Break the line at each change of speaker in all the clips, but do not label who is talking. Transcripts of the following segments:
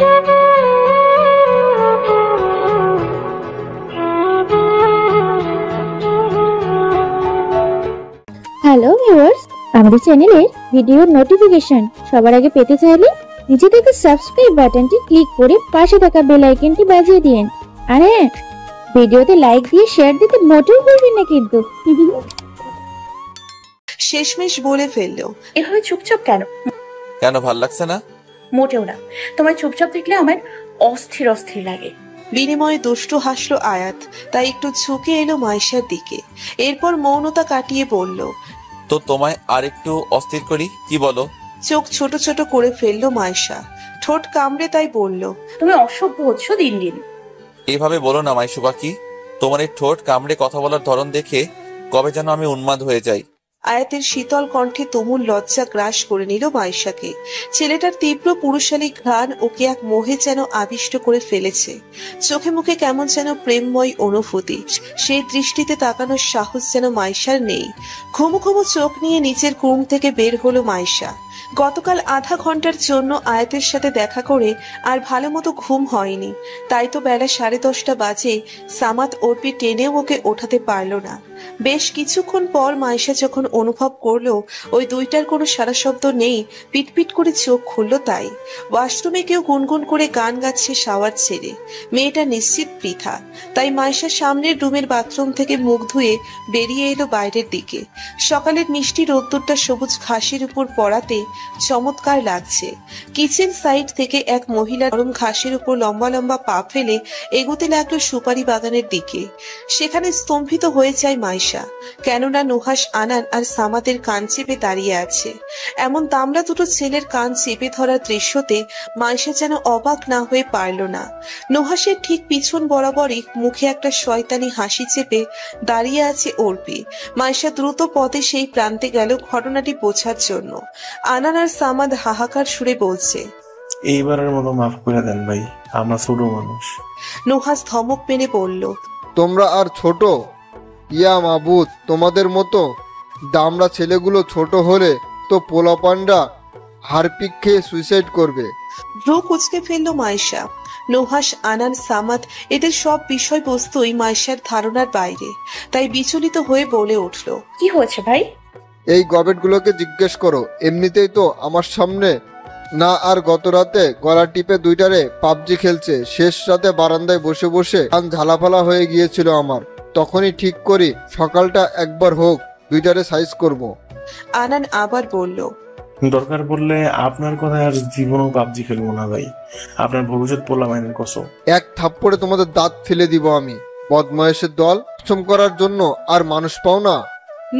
Hello viewers, আমাদের চ্যানেলের ভিডিওর নোটিফিকেশন সবার আগে পেতে চাইলে নিচে থেকে সাবস্ক্রাইব বাটনটি ক্লিক করে পাশে থাকা বেল আইকনটি বাজিয়ে দিন। আর হ্যাঁ, ভিডিওতে লাইক দিয়ে শেয়ার দিতে মোটেও ভুলবেন না কিন্তু।
শেষমেশ বলে ফেললো,
এভাবে চুপচাপ কেন?
কেন ভাল লাগছে না?
মোটেও না, তোমার চুপচাপ দেখলে আমার অস্থির অস্থির লাগে।
বিনিময়ে দুষ্টু হাসলো আয়াত, তাই একটু ঝুঁকে এলো মাইশার দিকে। এরপর মৌনতা কাটিয়ে বলল,
তো তোমায় আর একটু অস্থির করি, কি বলো?
চোখ ছোট ছোট করে ফেললো মাইশা, ঠোঁট কামড়ে তাই বলল,
তুমি অসভ্য হচ্ছ দিন দিন।
এইভাবে বলো না মাইশু পাখি, তোমার এই ঠোঁট কামড়ে কথা বলার ধরন দেখে কবে যেন আমি উন্মাদ হয়ে যাই।
আয়াতের শীতল কণ্ঠে তুমুল লজ্জা গ্রাস করে নিল মাইশাকে। ছেলেটার তীব্র পুরুষালী ঘ্রাণ ওকে এক মোহে যেন আবিষ্ট করে ফেলেছে। চোখে মুখে কেমন যেন প্রেমময় অনুভূতি। সেই দৃষ্টিতে তাকানোর সাহস যেন মাইশার নেই। ঘুমু ঘুমু চোখ নিয়ে নিচের রুম থেকে বের হলো মাইশা। গতকাল আধা ঘন্টার জন্য আয়াতের সাথে দেখা করে আর ভালো মতো ঘুম হয়নি, তাই তো বেলা 10:30 বাজে সামাদ অর্পি টেনেও ওকে ওঠাতে পারল না। বেশ কিছুক্ষণ পর মাইশা যখন অনুভব করলো ওই দুইটার কোনো সারা শব্দ নেই, পিটপিট করে চোখ খুললো। তাই ওয়াশরুমে কেউ গুনগুন করে গান গাচ্ছে শাওয়ার ছেড়ে। মেয়েটা নিশ্চিত পৃথা। তাই মাইশা সামনের রুমের বাথরুম থেকে মুখ ধুয়ে বেরিয়ে এলো বাইরের দিকে। সকালের মিষ্টি রোদ্দুরটা সবুজ ঘাসের উপর পড়াতে চমৎকার লাগছে। কিচেন সাইড থেকে এক মহিলা গরম ঘাসের উপর লম্বা লম্বা পা ফেলে এগোতে লাগলো সুপারি বাগানের দিকে। সেখানে স্তম্ভিত হয়ে যায় মাইশা, কেননা নুহাস, আনান আর সামাদের কান চেপে দাঁড়িয়ে আছে। এমন দামড়া দুটো ছেলের কান চেপে ধরার দৃশ্যতে মাইশা যেন অবাক না হয়ে পারল না। নুহাসের ঠিক পিছন বরাবরই মুখে একটা শয়তানি হাসি চেপে দাঁড়িয়ে আছে অর্পি। মাইশা দ্রুত পথে সেই প্রান্তে গেল ঘটনাটি বোঝার জন্য। আনান আর সামাদ হাহাকার সুরে বলছে,
এইবারের মতো মাফ করে দেন ভাই, আমরা ছোট মানুষ।
নুহাস ধমক মেরে বলল,
তোমরা আর ছোট? ইয়া মাবুদ, তোমাদের মতো দামড়া ছেলেগুলো ছোট হলে তো পোলাপান্ডা হারপিক খেয়ে সুইসাইড করবে।
ভ্রু কুচকে ফেললো মাইশা। নুহাস, আনান, সামাদ এদের সব বিষয়বস্তুই মাইশার ধারণার বাইরে, তাই বিচলিত হয়ে বলে উঠল,
কি হয়েছে ভাই?
এই গবেটগুলোকে জিজ্ঞেস করো, এমনিতেই তো আমার সামনে না। আর গত রাতে গলা টিপে দুইটারে পাবজি খেলছে। শেষ রাতে বারান্দায় বসে বসে কান ঝালাফালা হয়ে গিয়েছিল আমার। তখনই ঠিক করি সকালটা একবার হোক দুইটারে সাইজ করব।
আনান আবার বলল,
দরকার পড়লে আপনার কথায় আর জীবনও পাবজি খেলবো না ভাই, আপনার ভবিষ্যৎ পোলা মাইনের কসম।
এক থাপ্পড়ে তোমাদের দাঁত ফেলে দিব আমি। বদমায়েশের দল, সক্ষম করার জন্য আর মানুষ পাও না।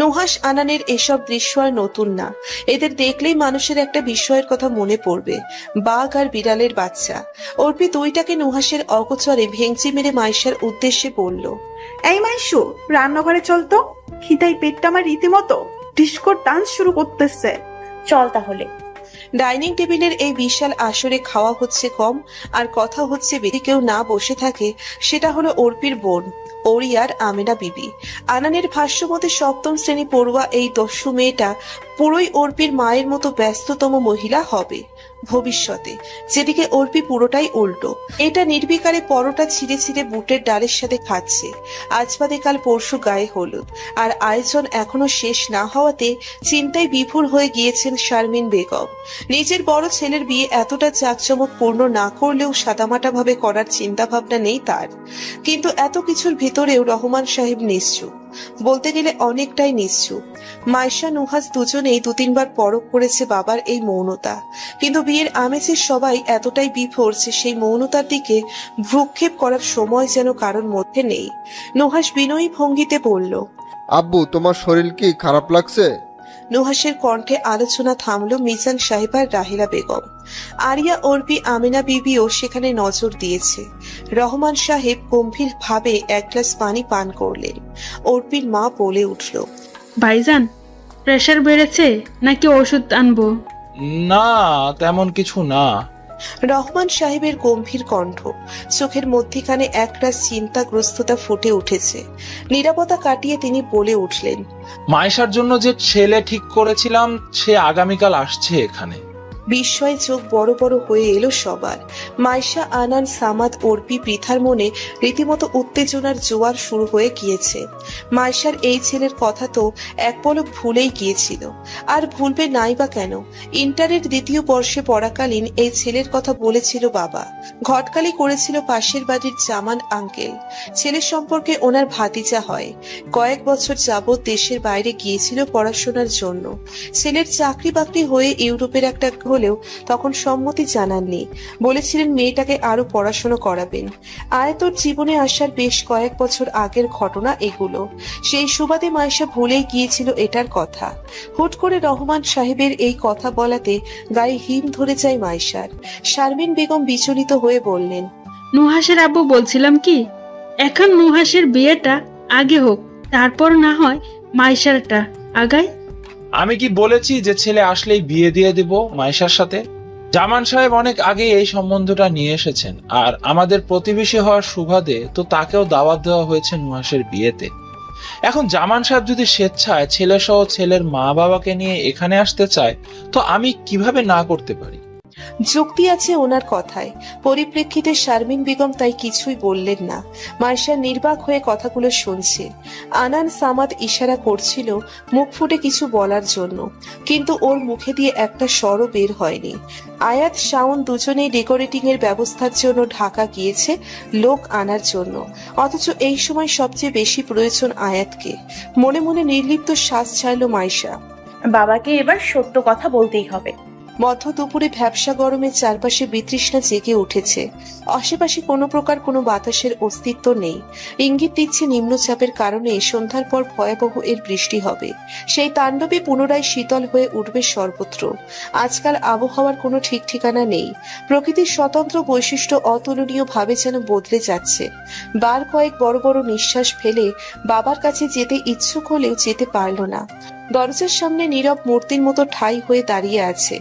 নুহাস, আনানের এসব দৃশ্য আর নতুন না। এদের দেখলেই মানুষের একটা বিষয়ের কথা মনে পড়বে, বাঘ আর বিড়ালের বাচ্চা। অর্পি দুইটাকে নুহাসের অগোচরে ভেঙচি মেরে মাইশার উদ্দেশ্যে বলল,
এই মাইশু, রান্নাঘরে চল তো, খিদাই পেটটা আমার রীতিমতো ডিস্কো ডান্স শুরু করতেছে।
চল তাহলে।
ডাইনিং টেবিলের এই বিশাল আসরে খাওয়া হচ্ছে কম আর কথা হচ্ছে বেশি। কেউ না বসে থাকে সেটা হলো অর্পির বোন ওরিয়ার আমেনা বিবি। আনানের ভাষ্য মতে 7ম শ্রেণী পড়ুয়া এই দস্যু মেয়েটা পুরোই অর্পির মায়ের মতো ব্যস্ততম মহিলা হবে ভবিষ্যতে, যেদিকে অর্পি পুরোটাই উল্টো। এটা নির্বিকারে পরোটা ছিঁড়ে ছিঁড়ে বুটের ডালের সাথে খাচ্ছে। আজ বাদে কাল পরশু গায়ে হলুদ, আর আয়োজন এখনো শেষ না হওয়াতে চিন্তায় বিভোর হয়ে গিয়েছেন শারমিন বেগম। নিজের বড় ছেলের বিয়ে এতটা জাঁকজমকপূর্ণ না করলেও সাদামাটা ভাবে করার চিন্তা ভাবনা নেই তার। কিন্তু এত কিছুর ভিতরেও রহমান সাহেব নিশ্চুপ, বলতে গেলে অনেকটাই নিশ্চুপ। মাইশা, নুহাস দুজনেই 2-3 বার পরখ করেছে বাবার এই মৌনতা, কিন্তু বিয়ের আমেজে সবাই এতটাই বিভোর যে সেই মৌনতার দিকে ভ্রুক্ষেপ করার সময় যেন কারোর মধ্যে নেই। নুহাস বিনয়ী ভঙ্গিতে বলল,
আব্বু, তোমার শরীর কি খারাপ লাগছে?
নুহাসের কণ্ঠে আলোচনা থামলো মিজান সাহেব আর রাহিলা বেগম। আরিয়া, অর্পি, আমিনা বিবিও সেখানে নজর দিয়েছে। রহমান সাহেব গম্ভীর ভাবে এক গ্লাস পানি পান করলেন। অর্পির মা বলে উঠল,
ভাইজান, প্রেশার বেড়েছে নাকি ওষুধ আনবো?
না, তেমন কিছু না।
রহমান সাহেবের গম্ভীর কণ্ঠ, চোখের মধ্যিখানে একরাশ চিন্তাগ্রস্ততা ফুটে উঠেছে। নীরবতা কাটিয়ে তিনি বলে উঠলেন,
মাইশার জন্য যে ছেলে ঠিক করেছিলাম সে আগামীকাল আসছে এখানে।
বিস্ময়ে চোখ বড় বড় হয়ে এলো সবার। মাইশা, আনান, সামাদ, অর্পি, পৃথার মনে রীতিমতো উত্তেজনার জোয়ার শুরু হয়ে গিয়েছে। মাইশার এই ছেলের কথা তো এক পলক ভুলেই গিয়েছিল, আর ভুলবে নাই বা কেন? ইন্টারের দ্বিতীয় বর্ষে পড়াকালীন এই ছেলের কথা বলেছিল বাবা। ঘটকালি করেছিল পাশের বাড়ির জামান আঙ্কেল। ছেলের সম্পর্কে ওনার ভাতিজা হয়। কয়েক বছর যাবৎ দেশের বাইরে গিয়েছিল পড়াশোনার জন্য। ছেলের চাকরি বাকরি হয়ে ইউরোপের একটা হলেও তখন সম্মতি জানাননি, বলেছিলেন মেয়েটাকে আরো পড়াশোনা করাবেন। আয়াতর জীবনে আসার বেশ কয়েক বছর আগের ঘটনা এগুলো। সেই সুবাদে মাইশা ভুলেই গিয়েছিল এটার কথা। হুট করে রহমান সাহেবের এই কথা বলাতে গায়ে হিম ধরে যায় মাইশার। শারমিন বেগম বিচলিত হয়ে বললেন,
নুহাসের আব্বু বলছিলাম কি, এখন নুহাসের বিয়েটা আগে হোক, তারপর না হয় মাইশারটা আগায়।
আমি কি বলেছি যে ছেলে আসলেই বিয়ে দিয়ে দিব মাইশার সাথে? জামান সাহেব অনেক আগে এই সম্বন্ধটা নিয়ে এসেছেন, আর আমাদের প্রতিবেশী হওয়ার সুবাদে তো তাকেও দাওয়াত দেওয়া হয়েছে নুহাসের বিয়েতে। এখন জামান সাহেব যদি স্বেচ্ছায় ছেলে সহ ছেলের মা বাবাকে নিয়ে এখানে আসতে চায়, তো আমি কিভাবে না করতে পারি?
যুক্তি আছে ওনার কথায়। পরিপ্রেক্ষিতে শারমিন বেগম তাই কিছুই বললেন না। মাইশা নির্বাক হয়ে কথাগুলো শুনছে। আনান, সামাদ ইশারা করছিল মুখ ফুটে কিছু বলার জন্য, কিন্তু ওর মুখে দিয়ে একটা স্বরও বের হয়নি। আয়াত, শাওন দুজনেই ডেকোরেটিং এর ব্যবস্থার জন্য ঢাকা গিয়েছে লোক আনার জন্য, অথচ এই সময় সবচেয়ে বেশি প্রয়োজন আয়াতকে। মনে মনে নির্লিপ্ত শ্বাস ছাড়ল মাইশা।
বাবাকে এবার সত্য কথা বলতেই হবে।
মধ্য দুপুরে ভ্যাপসা গরমে চারপাশে বিতৃষ্ণা জেগে উঠেছে। আশেপাশে কোনো প্রকার কোনো বাতাসের অস্তিত্ব নেই। ইঙ্গিত দিচ্ছে নিম্নচাপের কারণে সন্ধ্যার পর ভয়াবহ এর বৃষ্টি হবে। সেই তাণ্ডবে পুনরায় শীতল হয়ে উঠবে সর্বত্র। আজকাল আবহাওয়ার কোনো ঠিক ঠিকানা নেই। প্রকৃতির স্বতন্ত্র বৈশিষ্ট্য অতুলনীয়ভাবে যেন বদলে যাচ্ছে। বার কয়েক বড় বড় নিঃশ্বাস ফেলে বাবার কাছে যেতে ইচ্ছুক হলেও যেতে পারল না। দরজার সামনে নীরব মূর্তির মতো ঠাই হয়ে দাঁড়িয়ে আছে।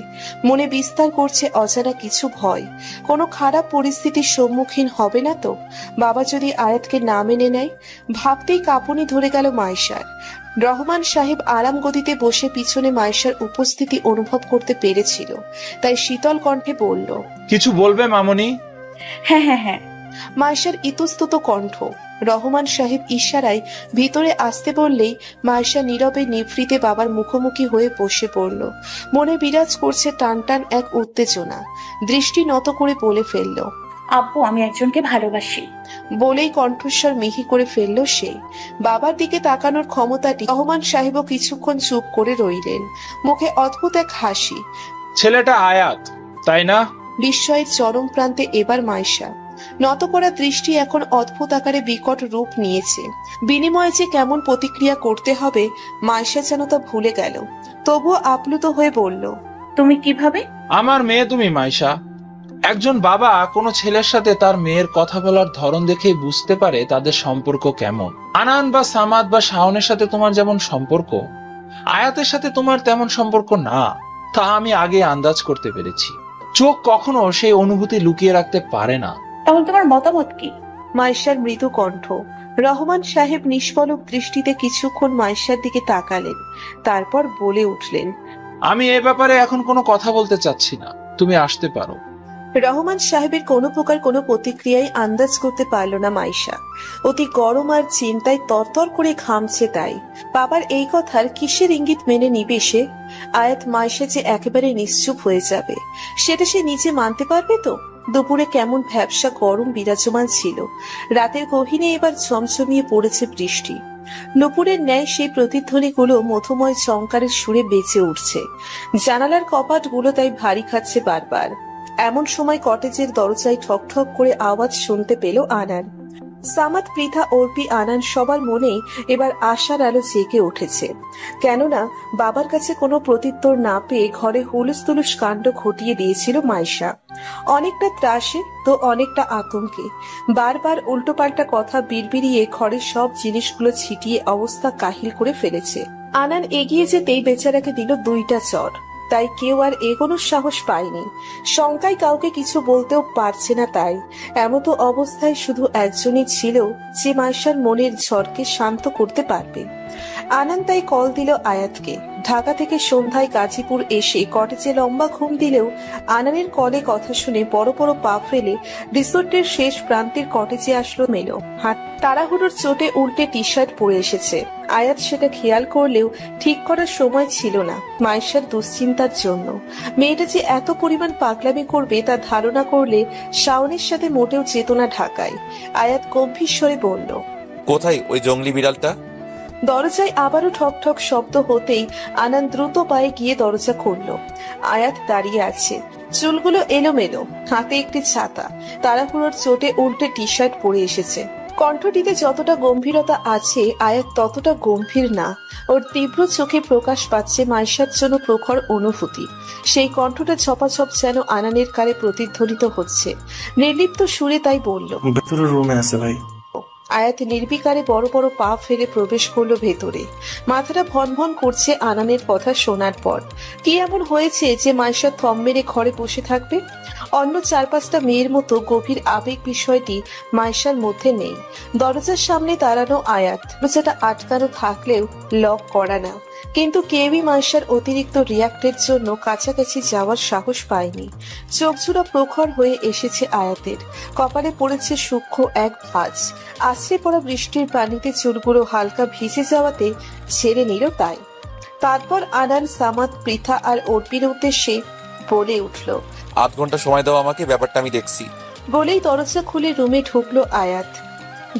মনে বিস্তার করছে অজানা কিছু ভয়। কোনো খারাপ পরিস্থিতির সম্মুখীন হবে না তো? বাবা যদি আয়াতকে না মেনে নেয়? ভাবতেই কাঁপুনি ধরে গেল মাইশার। রহমান সাহেব আরাম গদিতে বসে পিছনে মাইশার উপস্থিতি অনুভব করতে পেরেছিল, তাই শীতল কণ্ঠে বলল,
কিছু বলবে মামনি?
হ্যাঁ হ্যাঁ হ্যাঁ।
মাইশার ইতস্তত কণ্ঠ। রহমান সাহেব ইশারায় ভিতরে আসতে বললেই মাইশা নীরবে নিভৃতে বাবার মুখোমুখি হয়ে বসে পড়ল। মনে বিরাজ করছে টান টান এক উত্তেজনা। দৃষ্টি নত করে বলে ফেলল,
আব্বু, আমি একজনকে ভালোবাসি।
বলেই কণ্ঠস্বর মিহি করে ফেলল সে। বাবার দিকে তাকানোর ক্ষমতাটি। রহমান সাহেবও কিছুক্ষণ চুপ করে রইলেন, মুখে অদ্ভুত এক হাসি।
ছেলেটা আয়াত, তাই না?
বিস্ময়ের চরম প্রান্তে এবার মাইশা। নত করা দৃষ্টি এখন অদ্ভুত আকারে বিকট রূপ নিয়েছে। বিনিময়ে যে কেমন প্রতিক্রিয়া করতে হবে মাইশা যেন তা ভুলে গেল। তবুও আপ্লুত হয়ে বলল,
তুমি কিভাবে?
আমার মেয়ে তুমি মাইশা। একজন বাবা কোনো ছেলের সাথে তার মেয়ের কথা বলার ধরন দেখেই বুঝতে পারে তাদের সম্পর্ক কেমন। আনান বা সামাদ বা শাওনের সাথে তোমার যেমন সম্পর্ক, আয়াতের সাথে তোমার তেমন সম্পর্ক না, তা আমি আগে আন্দাজ করতে পেরেছি। চোখ কখনো সেই অনুভূতি লুকিয়ে রাখতে পারে না।
তাহলে তোমার মতামত কি?
মাইশার মৃদু কণ্ঠ। রহমান সাহেব নিষ্পলক দৃষ্টিতে কিছুক্ষণ মাইশার দিকে তাকালেন, তারপর বলে উঠলেন,
আমি এ ব্যাপারে এখন কোনো কথা বলতে চাচ্ছি না, তুমি আসতে পারো।
রহমান সাহেবের কোনো প্রকার কোনো প্রতিক্রিয়ায় আন্দাজ করতে পারল না মাইশা। অতি গরম আর চিন্তায় তরতর করে ঘামছে। তাই বাবার এই কথার কিসের ইঙ্গিত মেনে নিবে সে? আয়াত মাইশা যে একেবারে নিশ্চুপ হয়ে যাবে, সেটা সে নিজে মানতে পারবে তো? দুপুরে কেমন ভ্যাপসা গরম বিরাজমান ছিল। রাতের গহীনে এবার ঝমঝমিয়ে পড়েছে বৃষ্টি। নুপুরের ন্যায় সেই প্রতিধ্বনিগুলো মধুময় চমকারের সুরে বেঁচে উঠছে। জানালার কপাটগুলো তাই ভারী খাচ্ছে বারবার। এমন সময় কটেজের দরজায় ঠক ঠক করে আওয়াজ শুনতে পেল আনান। সামাদ, পৃথা, অর্পি, আনান সবার মনেই এবার আশার আলো জেগে উঠেছে। কেননা বাবার কাছে কোনো প্রত্যুত্তর না পেয়ে ঘরে হুলুস তুলুস কাণ্ড ঘটিয়ে দিয়েছিল মাইশা। অনেকটা ত্রাসে তো অনেকটা আতঙ্কে বারবার উল্টোপাল্টা কথা বিড়বিড়িয়ে ঘরের সব জিনিসগুলো ছিটিয়ে অবস্থা কাহিল করে ফেলেছে। আনান এগিয়ে যেতেই বেচারাকে দিল 2টা চড়। তাই কেউ আর এগোনোর সাহস পায়নি। শঙ্কায় কাউকে কিছু বলতেও পারছে না। তাই এমতো অবস্থায় শুধু একজনই ছিল যে মাইশার মনের ঝড়কে শান্ত করতে পারবে। আনান তাই কল দিল আয়াতকে। ঢাকা থেকে সন্ধ্যায় গাজীপুর এসে কটেজে লম্বা ঘুম দিলেও আনানের কলে কথা শুনে বড় বড় পা ফেলে রিসোর্টের শেষ প্রান্তের কটেজে আসলো মেলো। হাত তাড়াহুড়োর চোটে উল্টে টি শার্ট পরে এসেছে। আয়াত সেটা খেয়াল করলেও ঠিক করার সময় ছিল না মাইশার দুশ্চিন্তার জন্য। মেয়েটা যে এত পরিমাণ পাগলামি করবে তা ধারণা করলে শাওনের সাথে মোটেও চেতনা ঢাকায়। আয়াত গম্ভীর স্বরে বলল,
কোথায় ওই জঙ্গলি বিড়ালটা?
দরজায় আবারও ঠক ঠক শব্দ হতেই আনান দ্রুত পায়ে গিয়ে দরজা খুলল। আয়াত দাঁড়িয়ে আছে, চুলগুলো এলোমেলো, হাতে একটি ছাতা। তাড়াহুড়োর চোটে উল্টে টি শার্ট পরে এসেছে। কণ্ঠটিতে যতটা গম্ভীরতা আছে আয়াত ততটা গম্ভীর না। ওর তীব্র চোখে প্রকাশ পাচ্ছে মাইশার জন্য প্রখর অনুভূতি। সেই কণ্ঠটা ছপাছপ যেন আনানের কারে প্রতিধ্বনিত হচ্ছে। নির্লিপ্ত সুরে তাই বলল,
ভেতরে রুমে আছে ভাই।
আয়াত নির্বিকারে বড় বড় পা ফেলে প্রবেশ করলো ভেতরে। মাথাটা ভন ভন করছে আনানের কথা শোনার পর। কি এমন হয়েছে যে মাইশা থম মেরে ঘরে বসে থাকবে? অন্য 4-5টা মেয়ের মতো গভীর আবেগ বিষয়টি মাইশার মধ্যে নেই। দরজার সামনে দাঁড়ানো আয়াত, দরজাটা আটকানো থাকলেও লক করা না। কিন্তু কেউই মাইশার অতিরিক্ত রিয়াক্টের জন্য কাছাকাছি যাওয়ার সাহস পায়নি। চোখজোড়া প্রখর হয়ে এসেছে আয়াতের। কপালে পড়েছে সূক্ষ্ম এক ভাঁজ। আছড়ে পড়া বৃষ্টির পানিতে চুলগুলো হালকা ভিজে যাওয়াতে ছেড়ে নিল তাই। তারপর আনান, সামাদ, পৃথা আর অর্পির উদ্দেশ্যে বলে উঠল,
8 ঘন্টা সময় দাও আমাকে, ব্যাপারটা আমি দেখছি।
বলেই দরজা খুলে রুমে ঢুকলো আয়াত।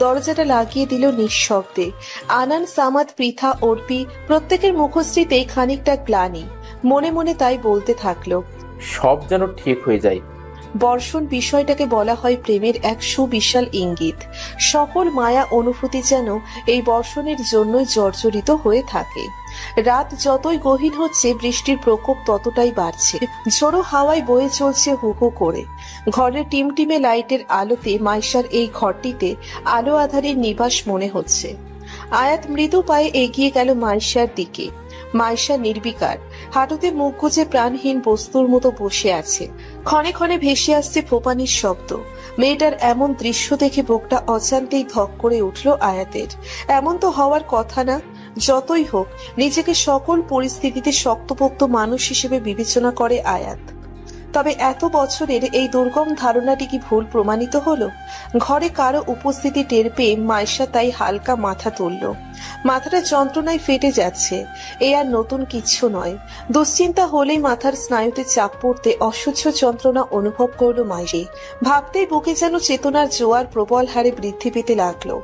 দরজাটা লাগিয়ে দিল নিঃশব্দে। আনান, সামাদ, পৃথা, অর্পি প্রত্যেকের মুখশ্রীতেই খানিকটা গ্লানি। মনে মনে তাই বলতে থাকলো,
সব যেন ঠিক হয়ে যায়।
বর্ষণ বিষয়টাকে বলা হয় প্রেমের এক সুবিশাল ইঙ্গিত। সকল মায়া অনুভূতি যেন এই বর্ষণের জন্যই জর্জরিত হয়ে থাকে। রাত যতই গহীন হচ্ছে বৃষ্টির প্রকোপ ততটাই বাড়ছে। ঝোড়ো হাওয়ায় বয়ে চলছে হু হু করে। ঘরের টিমটিমে লাইটের আলোতে মাইশার এই ঘরটিতে আলো আধারের নিবাস মনে হচ্ছে। আয়াত মৃদু পায়ে এগিয়ে গেল মাইশার দিকে। মাইশা নির্বিকার, হাঁটুতে মুখ গুজে প্রাণহীন বস্তুর মতো বসে আছে। ক্ষণে ক্ষণে ভেসে আসছে ফোপানির শব্দ। মেয়েটার এমন দৃশ্য দেখে বুকটা অজান্তেই ধক করে উঠল আয়াতের। এমন তো হওয়ার কথা না। যতই হোক নিজেকে সকল পরিস্থিতিতে শক্তপোক্ত মানুষ হিসেবে বিবেচনা করে আয়াত। তবে এত বছরের এই দুর্গম ধারণাটি কি ভুল প্রমাণিত হলো? ঘরে কারো উপস্থিতি টের পেয়ে মাইশা তাই হালকা মাথা তুলল। মাথাটা যন্ত্রণায় ফেটে যাচ্ছে। এ আর নতুন কিচ্ছু নয়। দুশ্চিন্তা হলেই মাথার স্নায়ুতে চাপ পড়তে অসহ্য যন্ত্রণা অনুভব করলো মাইশা। ভাবতেই বুকে যেন চেতনার জোয়ার প্রবল হারে বৃদ্ধি পেতে লাগলো।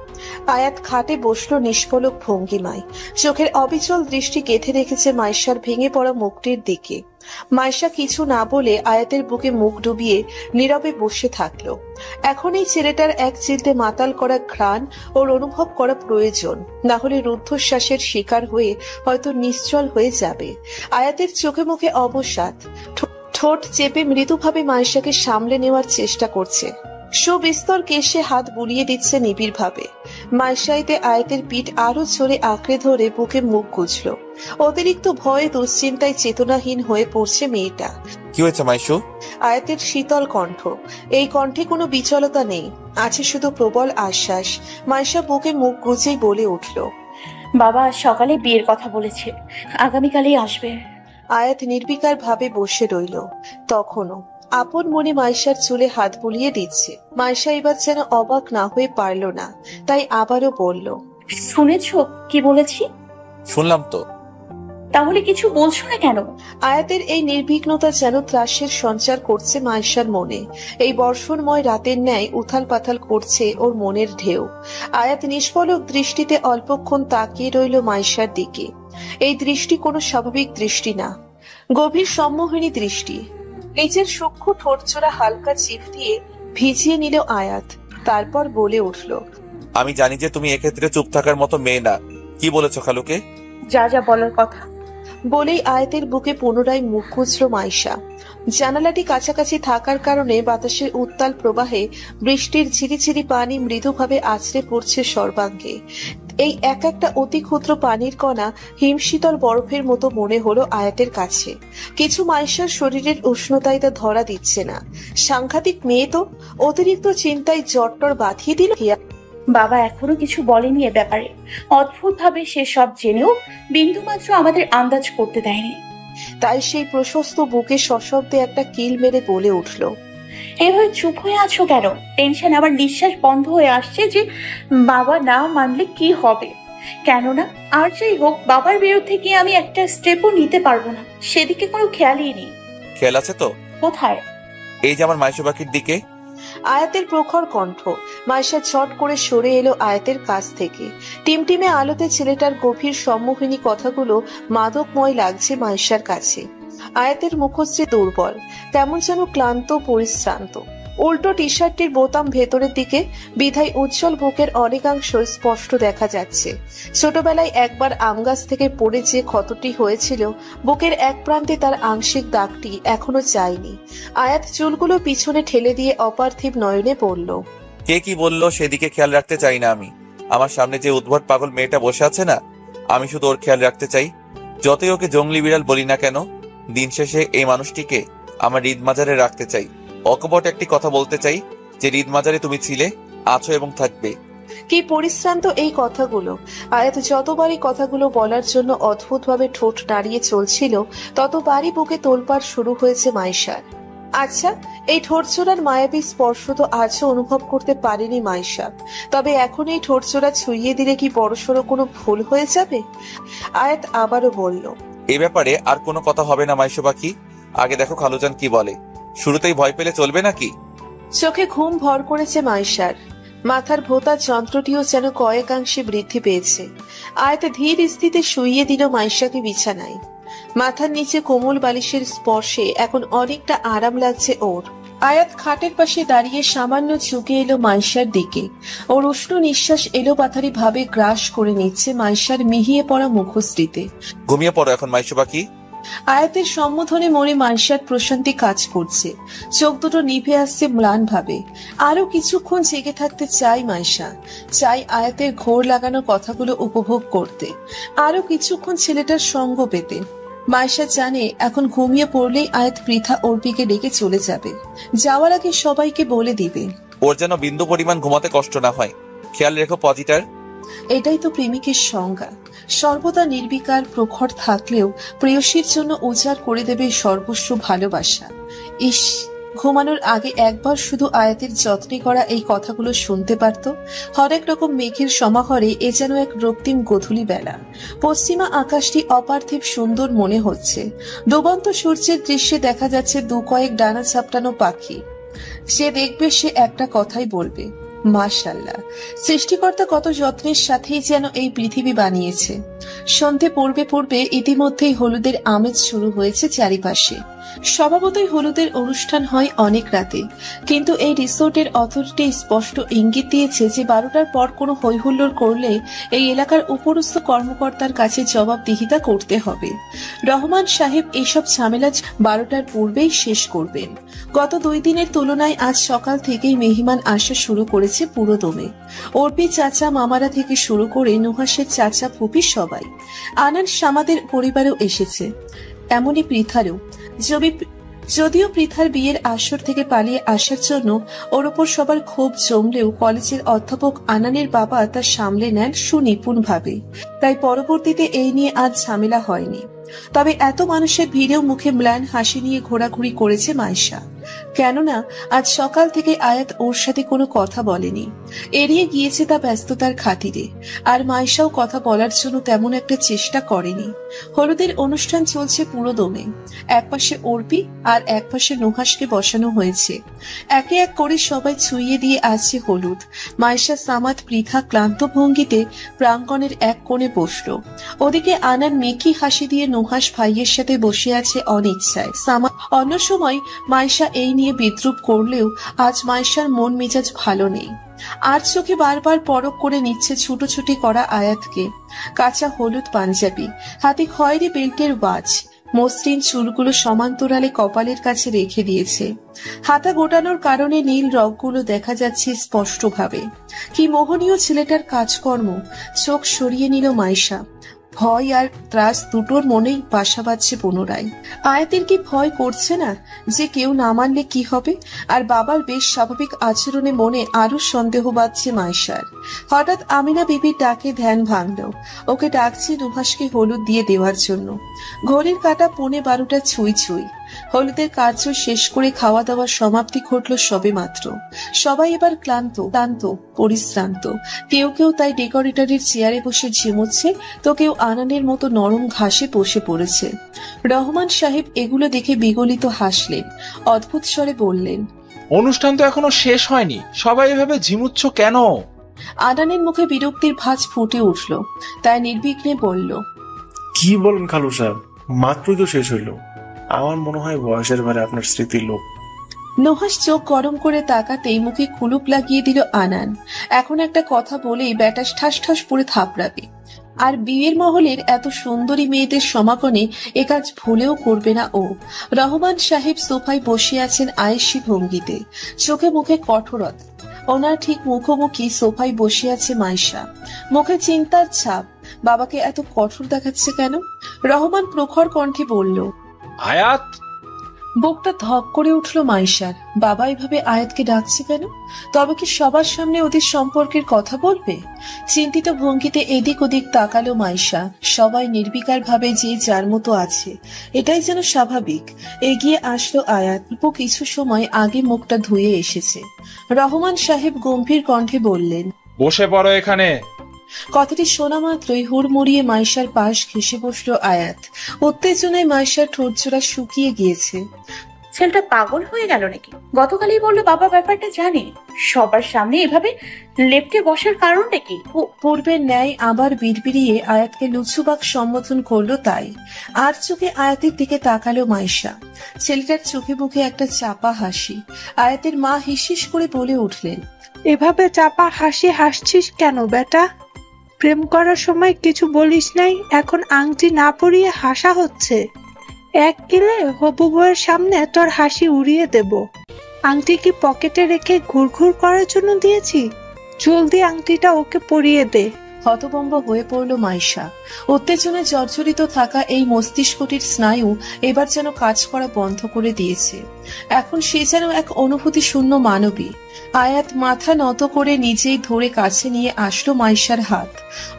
আয়াত খাটে বসলো নিষ্পলক ভঙ্গিমায়। চোখের অবিচল দৃষ্টি গেঁথে রেখেছে মাইশার ভেঙে পড়া মুখটির দিকে। মাইশা কিছু না বলে আয়াতের বুকে মুখ ডুবিয়ে নীরবে বসে থাকলো। এখন এই ছেলেটার এক চিলতে মাতাল করা ঘ্রাণ ওর অনুভব করা প্রয়োজন, না হলে রুদ্ধশ্বাসের শিকার হয়ে হয়তো নিশ্চল হয়ে যাবে। আয়াতের চোখে মুখে অবসাদ। ঠোঁট চেপে মৃদুভাবে মাইশাকে সামলে নেওয়ার চেষ্টা করছে। সুবিস্তর কেশে হাত বুলিয়ে দিচ্ছে নিবিড় ভাবে। মাইশাইতে আয়াতের পিঠ আরো জোরে আঁকড়ে ধরে বুকে মুখ গুজল। অতিরিক্ত ভয়ে দুশ্চিন্তায় চেতনাহীন হয়ে পড়ছে মেয়েটা।
কি হয়েছে মাইশু?
আয়াতের শীতল কণ্ঠ। এই কণ্ঠে কোনো বিচলতা নেই, আছে শুধু প্রবল আশ্বাস। মাইশা বুকে মুখ গুজেই বলে উঠল,
বাবা সকালে বিয়ের কথা বলেছে, আগামীকালই আসবে।
আয়াত নির্বিকার ভাবে বসে রইল। তখনও আপন মনে মাইশার চুলে হাত বুলিয়ে দিচ্ছে। মাইশা এবার যেন অবাক না হয়ে পারল না, তাই আবারও বলল,
শুনেছ কি বলেছি?
শুনলাম তো।
তাহলে কিছু বলছো না কেন?
আয়াতের এই নির্বিঘ্নতা যেন ত্রাসের সঞ্চার করছে মাইশার মনে। এই বর্ষণময় রাতের ন্যায় উথাল পাথাল করছে ওর মনের ঢেউ। আয়াত নিষ্পলক দৃষ্টিতে অল্পক্ষণ তাকিয়ে রইল মাইশার দিকে। এই দৃষ্টি কোনো স্বাভাবিক দৃষ্টি না, গভীর সম্মোহিনী দৃষ্টি। নিজের সূক্ষ্ম ঠোঁটচোরা হালকা চিপ দিয়ে ভিজিয়ে নিল আয়াত। তারপর বলে উঠল,
আমি জানি যে তুমি এক্ষেত্রে চুপ থাকার মতো মেয়ে না। কি বলেছো খালুকে?
যা যা বলার কথা।
বলেই আয়াতের বুকে পুনরায় মুখ গুজল মাইশা। জানালাটি কাছাকাছি থাকার কারণে বাতাসের উত্তাল প্রবাহে বৃষ্টির ঝিরিঝিরি পানি মৃদুভাবে আছড়ে পড়ছে সর্বাঙ্গে। এই এক একটা অতি ক্ষুদ্র পানির কণা হিমশীতল বরফের মতো মনে হলো আয়াতের কাছে। কিছু মাইশার শরীরের উষ্ণতায় তা ধরা দিচ্ছে না। সাংঘাতিক মেয়ে তো। অতিরিক্ত চিন্তায় জট্টর বাঁধিয়ে দিল।
বাবা এখনো কিছু বলেনি এ ব্যাপারে। অদ্ভুতভাবে সে সব জেনেও বিন্দুমাত্র আমাদের আন্দাজ করতে দেয়নি।
তাই সেই প্রশস্ত বুকে সশব্দে একটা কিল মেরে বলে উঠল,
এভাবে চুপ হয়ে আছো কেন? টেনশন, আমার নিঃশ্বাস বন্ধ হয়ে আসছে যে বাবা না মানলে কি হবে। কেননা আর যাই হোক, বাবার বিরুদ্ধে গিয়ে আমি একটা স্টেপও নিতে পারবো না, সেদিকে কোনো খেয়ালই নেই।
খেয়াল আছে তো?
কোথায়?
এই যে আমার মাইশু পাখির দিকে।
আয়াতের প্রখর কণ্ঠ। মাইশা ছট করে সরে এলো আয়াতের কাছ থেকে। টিমটিমে আলোতে ছেলেটার গভীর সম্মোহিনী কথাগুলো মাদকময় লাগছে মাইশার কাছে। আয়াতের মুখশ্রী দুর্বল, কেমন যেন ক্লান্ত পরিশ্রান্ত। উল্টো টি শার্টটির বোতাম ভেতরের দিকে, বিধায় উজ্জ্বল বুকের অনেকাংশ স্পষ্ট দেখা যাচ্ছে। ছোটবেলায় একবার আম গাছ থেকে পড়ে যে ক্ষতটি হয়েছিল, বুকের এক প্রান্তে তার আংশিক দাগটি এখনো যায়নি। আয়াত চুলগুলো পিছনে ঠেলে দিয়ে অপার্থিব নয়নে বলল,
কে কি বললো সেদিকে খেয়াল রাখতে চাই না আমি। আমার সামনে যে উদ্ভট পাগল মেয়েটা বসে আছে না, আমি শুধু ওর খেয়াল রাখতে চাই। যতই ওকে জঙ্গলি বিড়াল বলি না কেন, দিন শেষে এই মানুষটিকে আমার হৃদ মাজারে রাখতে চাই। অকপট একটি কথা বলতে চাই যে হৃদ মাজারে তুমি ছিলে, আছো এবং থাকবে।
কি পরিশ্রান্ত এই কথাগুলো! আয়াত যতবারই কথাগুলো বলার জন্য অদ্ভুতভাবে ঠোঁট নাড়িয়ে চলছিল, ততবারই বুকে তোলপাড় শুরু হয়েছে মাইশার। আচ্ছা, এই ঠোঁটচোরার মায়াবী স্পর্শ তো আজও অনুভব করতে পারেনি মাইশা। তবে এখন এই ঠোঁটচোরা ছুঁইয়ে দিলে কি বড়সড় কোনো ভুল হয়ে যাবে? আয়াত আবারও বলল,
এ ব্যাপারে আর কোনো কথা হবে না মাইশু পাখি। আগে দেখো খালুজান কি বলে। শুরুতেই ভয় পেলে চলবে নাকি?
চোখে ঘুম ভর করেছে মাইশার। মাথার ভোঁতার যন্ত্রটিও যেন কয়েকাংশে বৃদ্ধি পেয়েছে। আয়াত ধীর স্থিতে শুইয়ে দিল মাইশাকে বিছানায়। মাথার নিচে কোমল বালিশের স্পর্শে এখন অনেকটা আরাম লাগছে ওর। আয়াত খাটের পাশে দাঁড়িয়ে সামান্য ঝুঁকে এলো মাইশার দিকে। ওর উষ্ণ নিঃশ্বাস এলো পাথারি ভাবে গ্রাস করে নিচ্ছে মাইশার মিহিয়ে পড়া মুখশ্রীতে।
ঘুমিয়ে পড়ো এখন মাইশু পাখি।
আয়াতের সম্বোধনে মনে মাইশার প্রশান্তি কাজ করছে। চোখ দুটো নিভে আসছে ম্লান ভাবে। আরো কিছুক্ষণ জেগে থাকতে চাই মাইশা, চাই আয়াতের ঘোর লাগানো কথাগুলো উপভোগ করতে, আরো কিছুক্ষণ ছেলেটার সঙ্গ পেতে। মাইশা জানে এখন ঘুমিয়ে পড়লেই আয়াত পৃথা অর্পিকে ডেকে চলে যাবে। যাওয়ার আগে সবাইকে বলে দিবে,
ওর যেন বিন্দু পরিমাণ ঘুমাতে কষ্ট না হয়। খেয়াল রেখো পজিটার।
এটাই তো প্রেমিকের সংজ্ঞা। সর্বদা নির্বিকার প্রখর থাকলেও প্রেয়সীর জন্য উজাড় করে দেবে সর্বস্ব ভালোবাসা। ইস, ঘুমানোর আগে একবার শুধু আয়াতের যত্নে করা এই কথাগুলো শুনতে পারত। হরেক রকম মেঘের সমাহারে এ যেন এক রক্তিম গোধূলি বেলা। পশ্চিমা আকাশটি অপার্থিব সুন্দর মনে হচ্ছে। ডুবন্ত সূর্যের দৃশ্যে দেখা যাচ্ছে দু কয়েক ডানা চাপটানো পাখি। সে দেখবে, সে একটা কথাই বলবে, মাশাআল্লাহ, সৃষ্টিকর্তা কত যত্নের সাথেই যেন এই পৃথিবী বানিয়েছে। সন্ধে পড়বে পড়বে ইতিমধ্যেই হলুদের আমেজ শুরু হয়েছে চারিপাশে। স্বভাবতই হলুদের অনুষ্ঠান হয় অনেক রাতে, কিন্তু এই রিসোর্টের অথরিটি স্পষ্ট ইঙ্গিত দিয়েছে যে 12টার পর কোনো হৈহুল্লোড় করলে এই এলাকার উপরস্থ কর্মকর্তার কাছে জবাবদিহিতা করতে হবে। রহমান সাহেব এইসব ঝামেলা 12টার পূর্বেই শেষ করবেন। গত 2 দিনের তুলনায় আজ সকাল থেকেই মেহমান আসা শুরু করেছে পুরো দমে। অর্পি চাচা মামারা থেকে শুরু করে নুহাসের চাচা ফুপি সবাই। আনান সামাদের পরিবারও এসেছে, এমনই পৃথারও। যদিও পৃথার বিয়ের আসর থেকে পালিয়ে আসার জন্য ওর ওপর সবার ক্ষোভ জমলেও কলেজের অধ্যাপক আনানের বাবা তা সামলে নেন সুনিপুণ ভাবে। তাই পরবর্তীতে এই নিয়ে আজ ঝামেলা হয়নি। তবে এত মানুষের ভিড়েও মুখে ম্লান হাসি নিয়ে ঘোরাঘুরি করেছে মাইশা। কেননা আজ সকাল থেকে আয়াত ওর সাথে কোনো কথা বলেনি, এড়িয়ে গিয়েছে তা ব্যস্ততার খাতিরে। আর মাইশাও কথা বলার জন্য তেমন একটা চেষ্টা করেনি। হলুদের অনুষ্ঠান চলছে পুরো দমে। একপাশে অর্পি আর একপাশে নুহাসকে বসানো হয়েছে। একে এক করে সবাই ছুঁইয়ে দিয়ে আসছে হলুদ। মাইশা, সামাদ, পৃথা ক্লান্ত ভঙ্গিতে প্রাঙ্গণের এক কোণে বসল। ওদিকে আনার মেকি হাসি দিয়ে নুহাস ভাইয়ের সাথে বসে আছে অনিচ্ছায়। সামাদ অন্য সময় মাইশা এই নিয়ে বিদ্রুপ করলেও আজ মাইশার মন মেজাজ ভালো নেই। আর চোখে বারবার পরক করে নিচ্ছে ছুটোছুটি করা আয়াতকে। কাঁচা হলুদ পাঞ্জাবি, হাতে খয়েরি বেল্টের ওয়াচ, মসৃণ চুলগুলো সমান্তরালে কপালের কাছে রেখে দিয়েছে। হাতা গোটানোর কারণে নীল রগগুলো দেখা যাচ্ছে স্পষ্টভাবে। কি মোহনীয় ছেলেটার কাজকর্ম! চোখ সরিয়ে নিল মাইশা। ভয় আর ত্রাস দুটোর মনেই বাসা বাঁধছে পুনরায়। আয়াতের কি ভয় করছে না যে কেউ না মানলে কি হবে? আর বাবার বেশ স্বাভাবিক আচরণে মনে আরো সন্দেহ বাঁধছে মাইশার। হঠাৎ আমিনা বিবির ডাকে ধ্যান ভাঙল। ওকে ডাকছে নুহাসকে হলুদ দিয়ে দেওয়ার জন্য। ঘড়ির কাঁটা 11:30 ছুঁই ছুঁই। হলুদের কার্য শেষ করে খাওয়া দাওয়ার সমাপ্তি ঘটল সবে মাত্র। সবাই এবার ক্লান্ত পরিশ্রান্ত। কেউ কেউ তাই ডেকোরেটরের চেয়ারে বসে ঝিমুচ্ছে, তো কেউ আনানের মতো নরম ঘাসে বসে পড়েছে। রহমান সাহেব এগুলো দেখে বিগলিত হাসলেন, অদ্ভুত স্বরে বললেন,
অনুষ্ঠান তো এখনো শেষ হয়নি, সবাই এভাবে ঝিমুচ্ছ কেন?
আনানের মুখে বিরক্তির ভাঁজ ফুটে উঠল। তাই নির্বিঘ্নে বলল,
কি বলেন খালু সাহেব, মাত্রই তো শেষ হইল। আমার মনে হয় বয়সের ভারে আপনার স্মৃতির লোক।
নুহাস চোখ গরম করে তাকাতেই মুখে কুলুপ লাগিয়ে দিল আনান। এখন একটা কথা বলেই ব্যাটাস ঠাস ঠাস পড়ে থাপড়াবে। আর বিয়ের মহলের এত সুন্দরী মেয়েদের সমাগমে এ কাজ ভুলেও করবে না ও। রহমান সাহেব সোফায় বসে আছেন আয়েশি ভঙ্গিতে, চোখে মুখে কঠোরতা। ওনার ঠিক মুখোমুখি সোফায় বসে আছে মাইশা, মুখে চিন্তার ছাপ। বাবাকে এত কঠোর দেখাচ্ছে কেন? রহমান প্রখর কণ্ঠে বলল,
আয়াত।
বুকটা ধক করে উঠল মাইশার। বাবা এভাবে আয়াতকে ডাকছে কেন? তবে কি সবার সামনে ওদের সম্পর্কের কথা বলবে? চিন্তিত ভঙ্গিতে এদিক ওদিক তাকালো মাইশা। সবাই নির্বিকার ভাবে যে যার মতো আছে, এটাই যেন স্বাভাবিক। এগিয়ে আসলো আয়াত, কিছু সময় আগে মুখটা ধুয়ে এসেছে। রহমান সাহেব গম্ভীর কণ্ঠে বললেন,
বসে পড়ো এখানে।
কথাটি শোনা মাত্রই হুড়মুড়িয়ে মাইশার পাশ ঘেসে বসলো আয়াত। উত্তেজনায় মাইশার ঠোঁটজোড়া শুকিয়ে গিয়েছে।
ছেলেটা পাগল হয়ে গেল নাকি? গতকালই বললো বাবা ব্যাপারটা জানে। সবার সামনে এভাবে লেপটে বসার কারণটা কি?
পূর্বের ন্যায় আবার বিড়বিড়িয়ে আয়াতকে লুচুবাক সম্বোধন করলো তাই। আর চোখে আয়াতের দিকে তাকালো মাইশা। ছেলেটার চোখে মুখে একটা চাপা হাসি। আয়াতের মা হিসিস করে বলে উঠলেন,
এভাবে চাপা হাসি হাসছিস কেন বেটা? প্রেম করার সময় কিছু বলিস নাই, এখন আংটি না পরিয়ে হাসা হচ্ছে। এক গেলে হবু বউয়ের সামনে তোর হাসি উড়িয়ে দেব। আংটি কি পকেটে রেখে ঘুরঘুর করার জন্য দিয়েছি? জলদি আংটিটা ওকে পরিয়ে দে।
হতভম্ব হয়ে পড়ল মাইশা। উত্তেজনায় জর্জরিত থাকা এই মস্তিষ্কটির স্নায়ু এবার যেন কাজ করা বন্ধ করে দিয়েছে। এখন সে যেন এক অনুভূতি শূন্য মানবী। আয়াত মাথা নত করে নিজেই ধরে কাছে নিয়ে আসলো মাইশার হাত।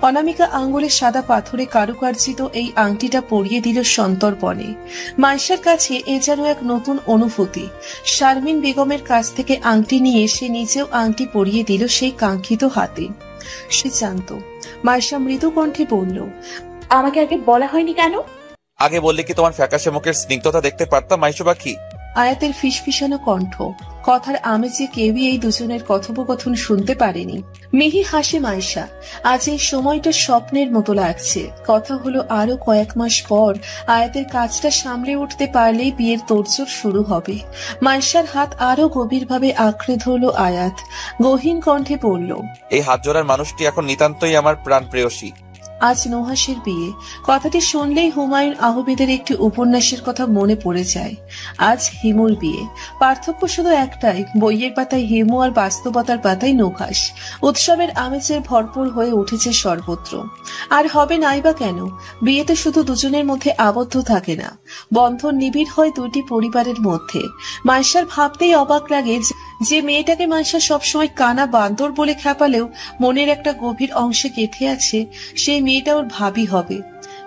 অনামিকা আঙ্গুলে সাদা পাথরে কারুকার্জিত এই আংটিটা পরিয়ে দিল সন্তর্পণে। মাইশার কাছে এ যেন এক নতুন অনুভূতি। শারমিন বেগমের কাছ থেকে আংটি নিয়ে সে নিজেও আংটি পরিয়ে দিল সেই কাঙ্ক্ষিত হাতে। সে জানত। মাইশা মৃদু কণ্ঠে বলল,
আমাকে আগে বলা হয়নি কেন?
আগে বললে কি তোমার ফ্যাকাশে মুখের স্নিগ্ধতা দেখতে পারতাম মাইশু পাখি?
আয়াতের ফিসফিসানো কণ্ঠ। কথার আমেজে কেউই এই দুজনের কথোপকথন শুনতে পারেনি। মিহি হাসে মাইশা। আজ এই সময়টা স্বপ্নের মতো লাগছে। কথা হলো আরো কয়েক মাস পর আয়াতের কাজটা সামলে উঠতে পারলেই বিয়ের তোড়জোড় শুরু হবে। মাইশার হাত আরো গভীরভাবে আঁকড়ে ধরলো আয়াত। গহীন কণ্ঠে বলল,
এই হাত জোড়ার মানুষটি এখন নিতান্তই আমার প্রাণ প্রেয়সী।
আজ নুহাসের বিয়ে। কথাটি শুনলেই হুমায়ুন আহমেদের একটি উপন্যাসের কথা মনে পড়ে যায়। আজ হিমুর বিয়ে। পার্থক্য শুধু একটাই, বইয়ের পাতায় হিমু আর বাস্তবতার পাতায় নুহাস। উৎসবের আমেজে ভরপুর হয়ে উঠেছে সর্বত্র। আর হবে নাই বা কেন? বিয়েতে শুধু দুজনের মধ্যে আবদ্ধ থাকে না, বন্ধন নিবিড় হয় দুটি পরিবারের মধ্যে। মাইশার ভাবতেই অবাক লাগে যে মেয়েটাকে মাইশা সবসময় কানা বান্দর বলে খেপালেও মনের একটা গভীর অংশে গেঁথে আছে, সেই মেয়েটা ওর ভাবি হবে।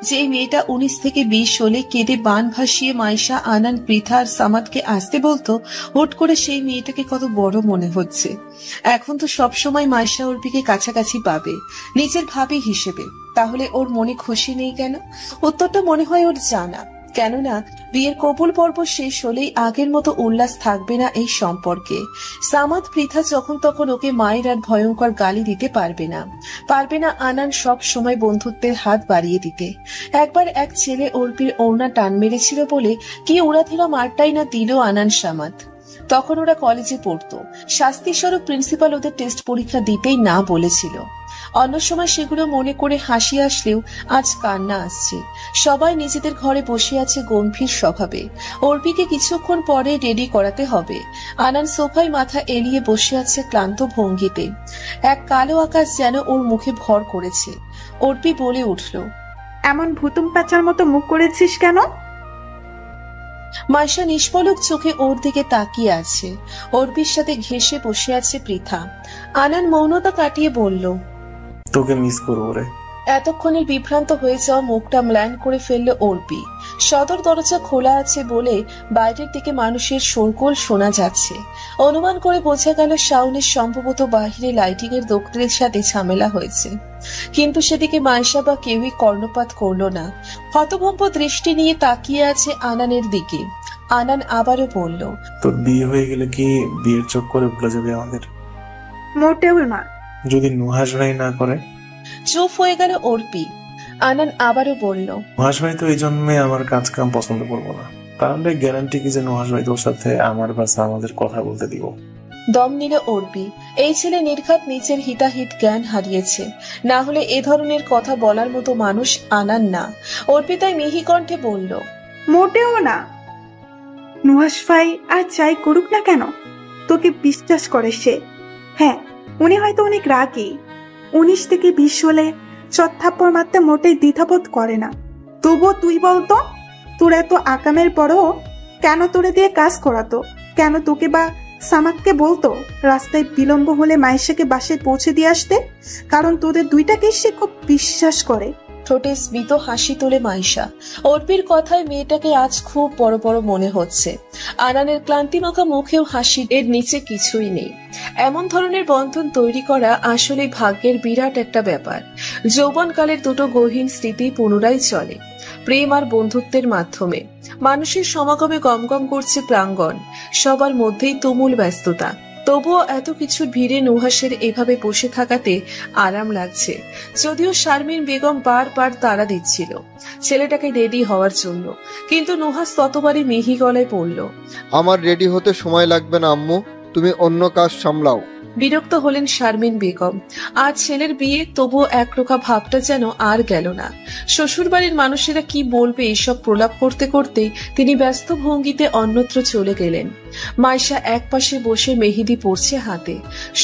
যে মেয়েটা 19 থেকে 20 হলে কেঁদে বান ভাসিয়ে মাইশা, আনান, পৃথা আর সামাদকে আসতে বলতো, হুট করে সেই মেয়েটাকে কত বড় মনে হচ্ছে। এখন তো সবসময় মাইশা অর্পিকে কাছাকাছি পাবে নিজের ভাবি হিসেবে। তাহলে ওর মনে খুশি নেই কেন? উত্তরটা মনে হয় ওর জানা। কেননা বিয়ের কবুল পর্ব শেষ হলেই আগের মতো উল্লাস থাকবে না এই সম্পর্কে। সামাদ, পৃথা যখন তখন ওকে মায়ের আর ভয়ঙ্কর গালি দিতে পারবে না আনান সব সময় বন্ধুত্বের হাত বাড়িয়ে দিতে। একবার এক ছেলে অর্পির ওড়না টান মেরেছিল বলে কি উড়াধেরা মারটাই না দিল আনান সামাদ। তখন ওরা কলেজে পড়তো। শাস্তি স্বরূপ প্রিন্সিপাল ওদের টেস্ট পরীক্ষা দিতেই না বলেছিল। অন্য সময় সেগুলো মনে করে হাসি আসলেও আজ কান্না আসছে। সবাই নিজেদের ঘরে বসে আছে গম্ভীর স্বভাবে। অর্পিকে কিছুক্ষণ পরে রেডি করাতে হবে। আনান সোফায় মাথা এলিয়ে বসে আছে ক্লান্ত ভঙ্গিতে। এক কালো আকাশ যেন ওর মুখে ভর করেছে। অর্পি বলে উঠল,
এমন ভুতুম প্যাচার মতো মুখ করেছিস কেন?
মাইশা নিষ্পলক চোখে ওর দিকে তাকিয়ে আছে। অর্পির সাথে ঘেঁষে বসে আছে পৃথা। আনান মৌনতা কাটিয়ে বলল,
তোকে মিস করবো রে।
এতক্ষণের বিভ্রান্ত হয়ে যাওয়া মুখটা ম্লান করে ফেললো অর্পি। সদর দরজা খোলা আছে বলে বাইরের দিকে মানুষের শোরগোল শোনা যাচ্ছে। অনুমান করে বোঝা গেল শাওনের সম্ভবত বাহিরে লাইটিং এর দোকানের সাথে ঝামেলা হয়েছে, কিন্তু সেদিকে মাইশা বা কেউই কর্ণপাত করলো না। হতভম্ব দৃষ্টি নিয়ে তাকিয়ে আছে আনানের দিকে। আনান আবারও বলল,
তোর বিয়ে হয়ে গেলে কি বিয়ের চোখ করে ভুলে যাবে আমাদের?
মোটেও না।
যদি নুহাস ভাই না করে?
চুপ হয়ে গেল অর্পি। আনান আবারও বলল,
নুহাস ভাই তো এই জন্মে আমার কাজ কাম পছন্দ করবো না, তাহলে গ্যারান্টি কি যে নুহাস ভাই তোর সাথে আমার বা আমাদের কথা বলতে দিব?
দম নিল অর্পি। এই ছেলে নির্ঘাত নিচের হিতাহিত জ্ঞান হারিয়েছে, না হলে এ ধরনের কথা বলার মতো মানুষ আনান না। অর্পি তাই মিহি কণ্ঠে বলল,
মোটেও না। নুহাস ভাই আর যাই করুক না কেন, তোকে বিশ্বাস করে সে। হ্যাঁ, উনি হয়তো অনেক রাগী, 19 থেকে 20 হলে চত্থাপ্পর মারতে মোটেই দ্বিধাবোধ করে না। তবুও তুই বলতো, তোর এত আকামের পরও কেন তোরে দিয়ে কাজ করাতো? কেন তোকে বা সামাককে বলতো রাস্তায় বিলম্ব হলে মাইশাকে বাসায় পৌঁছে দিয়ে আসতে? কারণ তোদের দুইটাকে সে খুব বিশ্বাস করে।
ঠোঁটে স্মিত হাসি তোলে মাইশা। অর্পির কথায় মেয়েটাকে আজ খুব বড় বড় মনে হচ্ছে। আনানের ক্লান্তিমাখা মুখেও হাসি, এর নিচে কিছুই নেই। এমন ধরনের বন্ধন তৈরি করা আসলে ভাগ্যের বিরাট একটা ব্যাপার। যৌবনকালের দুটো গহীন স্মৃতি পুনরায় চলে প্রেম আর বন্ধুত্বের মাধ্যমে। মানুষের সমাগমে গমগম করছে প্রাঙ্গণ, সবার মধ্যেই তুমুল ব্যস্ততা। তবুও এত কিছুর ভিড়ে নুহাসের এভাবে বসে থাকাতে আরাম লাগছে। যদিও শারমিন বেগম বারবার তাড়া দিচ্ছিল ছেলেটাকে রেডি হওয়ার জন্য, কিন্তু নুহাস ততবারই মিহি গলায় পড়ল,
আমার রেডি হতে সময় লাগবে না আম্মু, তুমি অন্য কাজ সামলাও।
বিরক্ত হলেন শারমিন বেগম। আজ ছেলের বিয়ে, তবুও একরোখা ভাবটা যেন আর গেল না। শ্বশুরবাড়ির মানুষেরা কি বলবে এসব প্রলাপ করতে করতে তিনি ব্যস্ত ভঙ্গিতে অন্যত্র চলে গেলেন। মাইশা একপাশে বসে মেহেদি পরছে হাতে।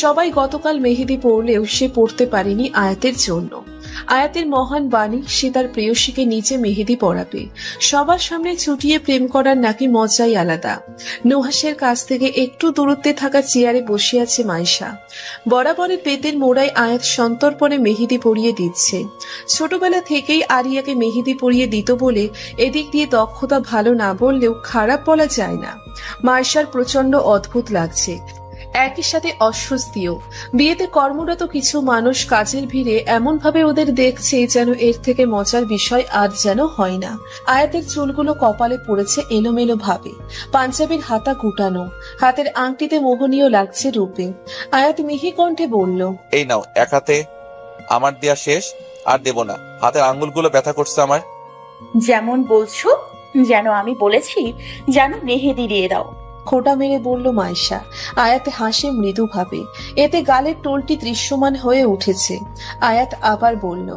সবাই গতকাল মেহেদি পরলেও সে পড়তে পারেনি আয়াতের জন্য। আয়াতের মহান বাণী, সে তার প্রেয়সীকে নিচে মেহেদি পরাবে। সবার সামনে ছুটিয়ে প্রেম করার নাকি মজাই আলাদা। নুহাসের কাছ থেকে একটু দূরত্বে থাকা চেয়ারে বসে আছে মাইশা। বরাবরের পেটের মোড়ায় আয়াত সন্তর্পণে মেহেদি পরিয়ে দিচ্ছে। ছোটবেলা থেকেই আরিয়াকে মেহেদি পরিয়ে দিত বলে এদিক দিয়ে দক্ষতা ভালো না বললেও খারাপ বলা যায় না। মাইশার প্রচন্ড অদ্ভুত লাগছে, একই সাথে অস্বস্তিও। বিয়েতে কর্মরত কিছু মানুষ কাজের ভিড়ে এমন ভাবে ওদের দেখছে যেন এর থেকে মজার বিষয় আর যেন হয় না। আয়াতের চুলগুলো কপালে পড়েছে এলোমেলো ভাবে, পাঞ্জাবির হাতা গুটানো, হাতের আংটিতে মোহনীয় লাগছে রূপে। আয়াত মিহি কণ্ঠে বলল,
এই নাও, এক হাতে আমার দেয়া শেষ, আর দেব না। হাতের আঙ্গুলগুলো ব্যথা করছে আমার।
যেমন বলছো, যেন আমি বলেছি যেন মেহেদি দিয়ে দাও।
খোঁটা মেরে বলল মাইশা। আয়াত হাসে মৃদুভাবে, এতে গালের টোলটি দৃশ্যমান হয়ে উঠেছে। আয়াত আবার বলল,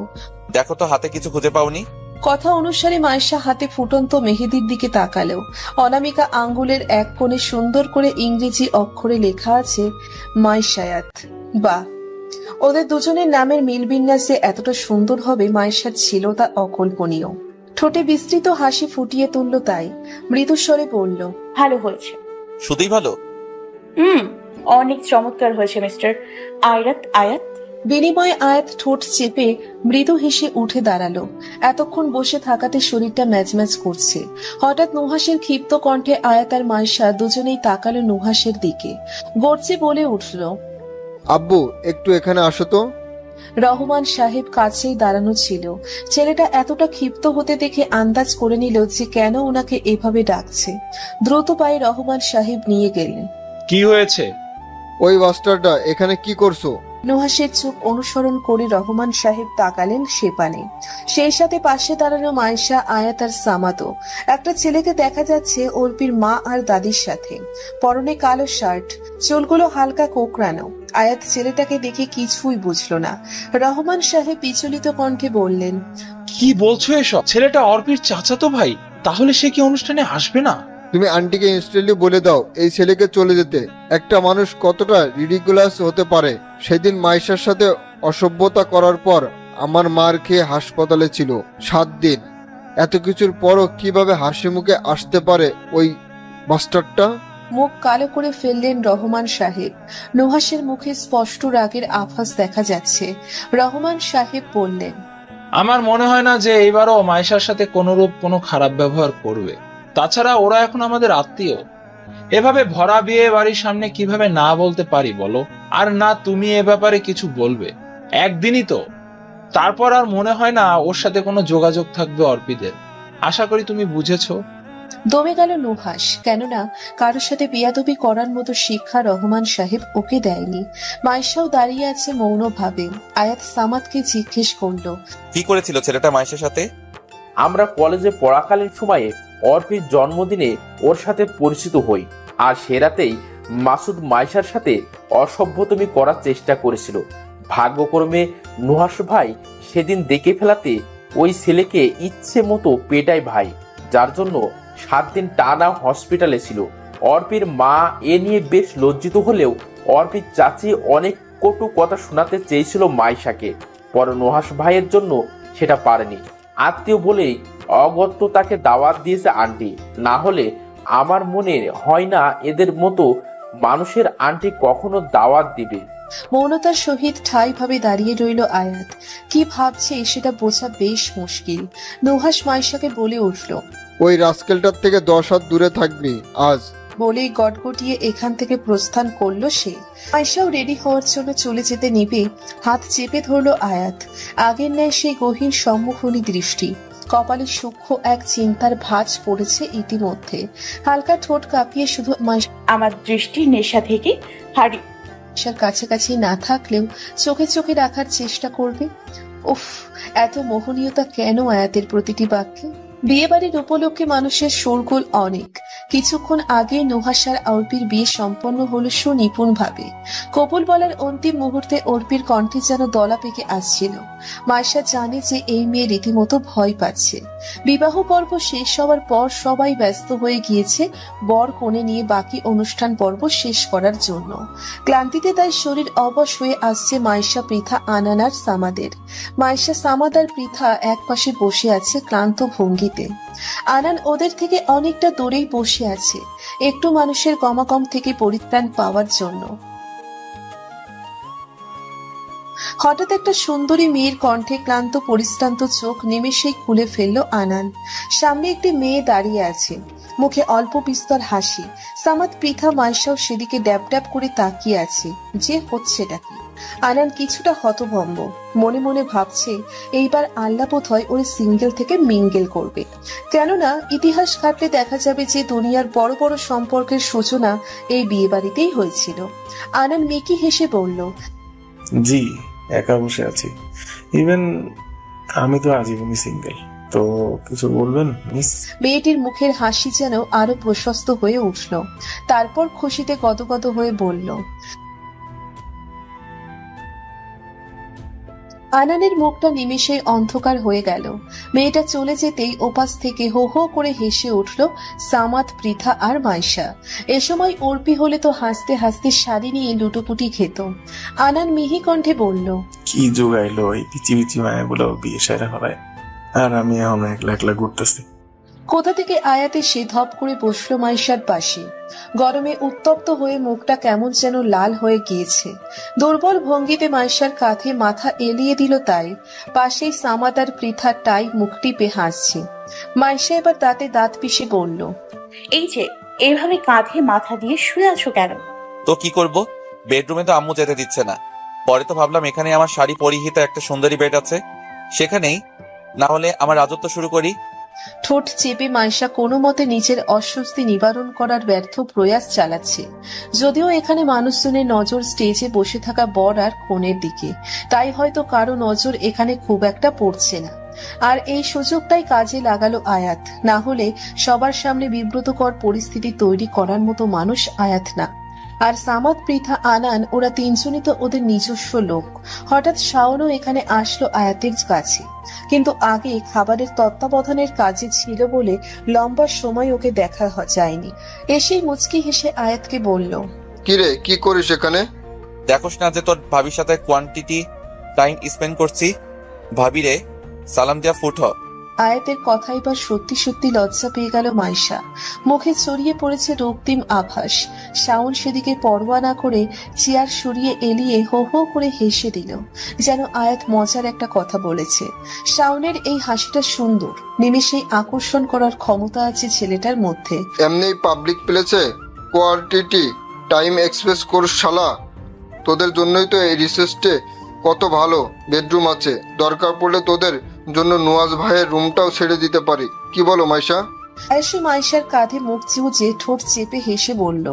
দেখো তো হাতে কিছু খুঁজে পাওনি?
কথা অনুসারে মাইশা হাতে ফুটন্ত মেহেদির দিকে তাকালো। অনামিকা আঙ্গুলের এক কোণে সুন্দর করে ইংরেজি অক্ষরে লেখা আছে মাইশায়াত। বাহ, ওদের দুজনের নামের মিল বিন্যাসে এতটা সুন্দর হবে মাইশার ছিল তা অকল্পনীয়। ঠোঁটে বিস্তৃত হাসি ফুটিয়ে তুলল তাই। মৃদুস্বরে বলল,
ভালো হয়েছে।
শুধুই ভালো?
অনেক চমৎকার হয়েছে মিস্টার আয়াত।
বিনিময়ে আয়াত ঠোঁট চেপে মৃদু হেসে উঠে দাঁড়ালো। এতক্ষণ বসে থাকাতে শরীরটা ম্যাজম্যাজ করছে। হঠাৎ নুহাসের ক্ষিপ্ত কণ্ঠে আয়াত আর মাইশা দুজনেই তাকালো নুহাসের দিকে। গর্জে বলে উঠল,
আব্বু একটু এখানে আসো তো।
রহমান সাহেব কাছেই দাঁড়ানো ছিল। ছেলেটা এতটা ক্ষিপ্ত হতে দেখে আন্দাজ করে নিল যে কেন ওনাকে এভাবে ডাকছে। দ্রুত পায়ে রহমান সাহেব নিয়ে গেলেন।
কি হয়েছে?
ওই বাস্টারটা এখানে কি করছো?
নুহাসের চোখ অনুসরণ করে রহমান সাহেব তাকালেন সে পানে। সেই সাথে পাশে দাঁড়ানো মাইশা, আয়াত আর সামাদো। একটা ছেলেকে দেখা যাচ্ছে অর্পির মা আর দাদির সাথে। পরনে কালো শার্ট, চুলগুলো হালকা কোকড়ানো। আয়াত ছেলেটাকে দেখে কিছুই বুঝলো না। রহমান সাহেব বিচলিত কণ্ঠে বললেন,
কি বলছো এসব? ছেলেটা অর্পির চাচাতো ভাই, তাহলে সে কি অনুষ্ঠানে আসবে না?
তুমি আন্টিকে ইনস্ট্যান্টলি বলে দাও এই ছেলেকে চলে যেতে। একটা মানুষ কতটা রিডিকুলাস হতে পারে। সেদিন মাইশার সাথে অসভ্যতা করার পর আমার মার খেয়ে হাসপাতালে ছিল 7 দিন। এত কিছুর পরও কিভাবে হাসি মুখে আসতে পারে ওই মাস্টারটা?
মুখ কালো করে ফেললেন রহমান সাহেব। নুহাসের মুখে স্পষ্ট রাগের আভাস দেখা যাচ্ছে। রহমান সাহেব বললেন,
আমার মনে হয় না যে এইবারও মাইশার সাথে কোনোরূপ কোনো খারাপ ব্যবহার করবে। তাছাড়া ওরা এখন আমাদের আত্মীয়। এভাবে ভরা বিয়ে বাড়ির সামনে কিভাবে না বলতে পারি বলো? আর না তুমি এ ব্যাপারে কিছু বলবে। একদিনই তো, তারপর আর মনে হয় না ওর সাথে কোনো যোগাযোগ থাকবে অর্পিতের। আশা করি তুমি বুঝেছো।
দমে গেল নুহাস, কেননা কারোর সাথে বিয়াদবি করার মতো শিক্ষা রহমান সাহেব ওকে দেয়নি। মাইশাও দাঁড়িয়ে আছে মৌনভাবে। আয়াত সামাদকে জিজ্ঞেস করলো,
কি করেছিল ছেলেটা মাইশার সাথে?
আমরা কলেজে পড়াকালীন সময়ে অর্পির জন্মদিনে ওর সাথে পরিচিত হই, আর সে রাতেই মাসুদ মাইশার সাথে অসভ্যতমি করার চেষ্টা করেছিল। ভাগ্যক্রমে নুহাস ভাই সেদিন দেখে ফেলাতে ওই ছেলেকে ইচ্ছে মতো পেটায় ভাই, যার জন্য 7 দিন টানা হসপিটালে ছিল। অর্পির মা এ নিয়ে বেশ লজ্জিত হলেও অর্পির চাচি অনেক কটু কথা শোনাতে চেয়েছিল মাইশাকে। পরে নুহাস ভাইয়ের জন্য সেটা পারেনি। আত্মীয় বলেই অগত্য তাকে দাওয়াত দিয়েছে আন্টি, না হলে আমার মনে হয় না এদের মতো মানুষের আন্টি কখনো দাওয়াত দিবে।
মৌনতার সহিত ঠাই ভাবে দাঁড়িয়ে রইল আয়াত। কি ভাবছে সেটা বোঝা বেশ মুশকিল। নুহাস মাইশাকে বলে উঠল,
ওই রাস্কেলটার থেকে 10 হাত দূরে থাকবি আজ।
বলেই গটগটিয়ে এখান থেকে প্রস্থান করলো সে। মাইশাও রেডি হওয়ার জন্য চলে যেতে নিবে, হাত চেপে ধরলো আয়াত। আগের ন্যায় সেই গহীন সম্মুখনী দৃষ্টি। কপালে সূক্ষ্ম এক চিন্তার ভাঁজ পড়েছে ইতিমধ্যে। হালকা ঠোঁট কাঁপিয়ে শুধু
আমার দৃষ্টির নেশা থেকে হারিয়ে
কাছাকাছি না থাকলেও চোখে চোখে রাখার চেষ্টা করবে। উফ, এত মোহনীয়তা কেন আয়াতের প্রতিটি বাক্যে? বিয়ে বাড়ির উপলক্ষে মানুষের শোরগোল অনেক। কিছুক্ষণ আগে নুহাস আর অর্পির বিয়ে সম্পন্ন হলো সুনিপুণ ভাবে। কবুল বলার অন্তিম মুহূর্তে অর্পির কণ্ঠে যেন দলা পেকে আসছিল। মাইশা জানে যে এই মেয়ে রীতিমতো ভয় পাচ্ছে। বিবাহ পর্ব শেষ হওয়ার পর সবাই ব্যস্ত হয়ে গিয়েছে বর কনে নিয়ে বাকি অনুষ্ঠান পর্ব শেষ করার জন্য। ক্লান্তিতে তাই শরীর অবশ হয়ে আসছে মাইশা, পৃথা, আনান আর সামাদের। মাইশা, সামাদ আর পৃথা এক পাশে বসে আছে ক্লান্ত ভঙ্গিতে। আনান ওদের থেকে অনেকটা দূরেই বসে আছে, একটু মানুষের গমাগম থেকে পরিত্রাণ পাওয়ার জন্য। হঠাৎ একটা সুন্দরী মেয়ের কণ্ঠে ক্লান্ত পরিশ্রান্ত চোখ নিমেষেই খুলে ফেললো আনান। সামনে একটি মেয়ে দাঁড়িয়ে আছে, মুখে অল্প বিস্তর হাসি। সামাদ, পৃথা, মাইশাও সেদিকে ড্যাব ড্যাব করে তাকিয়ে আছে। যে হচ্ছেটা কি? আনান কিছুটা হতভম্ব। মনে মনে ভাবছে এইবার আল্লাহ বোধ হয় ওই সিঙ্গেল থেকে মিঙ্গেল করবে। কেননা ইতিহাস ঘাটলে দেখা যাবে যে দুনিয়ার বড় বড় সম্পর্কের সূচনা এই বিয়ে বাড়িতেই হয়েছিল। আনান মেকি হেসে বলল,
জি, একা বসে আছি। ইভেন আমি তো আজীবনই সিঙ্গেল। তো কিছু বলবেন মিস?
মেয়েটির মুখের হাসি যেন আরো প্রশস্ত হয়ে উঠল। তারপর খুশিতে গদগদ হয়ে বলল, আনানের মুখটা নিমেষেই অন্ধকার হয়ে গেল। মেয়েটা চলে যেতেই ওপাশ থেকে হো হো করে হেসে উঠল সামাদ, পৃথা আর মাইশা। এ সময় অর্পি হলে তো হাসতে হাসতে শাড়ি নিয়ে লুটোপুটি খেত। আনান মিহি কণ্ঠে বলল,
কি যোগাইলো এই পিচি পিচি মায়াগুলো বিয়ে সেরা হলায়, আর আমি এখন একলা একলা ঘুরতেছি।
কোথা থেকে আয়াতে সে ধপ করে বসলো মাইশার পাশে। গরমে উত্তপ্ত হয়ে মুখটা কেমন যেন লাল হয়ে গিয়েছে। দুর্বল ভঙ্গিতে মাইশার কাঁধে মাথা এলিয়ে দিল তাই। পাশেই সামাদ আর পৃথা টাই মুখ টিপে হাসছে। মাইশা এবার দাঁতে দাঁত পিষে বলল,
এই যে এভাবে কাঁধে মাথা দিয়ে শুয়ে আছো কেন?
তো কি করব, বেডরুমে তো আম্মু যেতে দিচ্ছে না। পরে তো ভাবলাম এখানে আমার শাড়ি পরিহিত একটা সুন্দরী বেড আছে, সেখানেই না হলে আমার রাজত্ব শুরু করি।
ঠোঁট চেপে মাইশা কোনো মতে নিজের অস্বস্তি নিবারণ করার ব্যর্থ প্রয়াস চালাচ্ছে। যদিও এখানে মানুষজনের নজর স্টেজে বসে থাকা বর আর কনের দিকে, তাই হয়তো কারো নজর এখানে খুব একটা পড়ছে না। আর এই সুযোগটাই কাজে লাগালো আয়াত। না হলে সবার সামনে বিব্রতকর পরিস্থিতি তৈরি করার মতো মানুষ আয়াত না। আর সামাদ, পৃথা, আনান ওরা তিনজনই তো ওদের নিজস্ব লোক। হঠাৎ শাওনও এখানে আসলো আয়াতের কাছে, কিন্তু আগে খাবারের তত্ত্বাবধানের কাজে ছিল বলে লম্বা সময় ওকে দেখা যায়নি। এসেই মুচকি হেসে আয়াতকে বলল,
কিরে, কি করিস এখানে?
দেখোস না যে তোর ভাবির সাথে কোয়ান্টিটি টাইম স্পেন্ড করছি? ভাবি রে, সালাম দিয়া ফুট হ।
আয়াতের কথা এবার সত্যি সত্যি লজ্জা পেয়ে গেল মাইশা। মুখে ছড়িয়ে পড়েছে রক্তিম আভাস। শাওন সেদিকে পরোয়া না করে চেয়ার সরিয়ে এলিয়ে হো হো করে হেসে দিল, যেন আয়াত মজার একটা কথা বলেছে। শাওনের এই হাসিটা সুন্দর, নিমেষেই আকর্ষণ করার ক্ষমতা আছে ছেলেটার মধ্যে।
এমনি পাবলিক প্লেসে কোয়ালিটি টাইম এক্সপ্রেস কোর্স শালা, তোদের জন্যই তো এই রিসেস্টে কত ভালো বেডরুম আছে। দরকার পড়লে তোদের জন্য নুয়াজ ভাইয়ের রুমটাও ছেড়ে দিতে পারি। কি বলো মাইশা?
আয়েশা মাইশার কাঁধে মুখ চিউচে ঠোঁট চেপে হেসে বলল,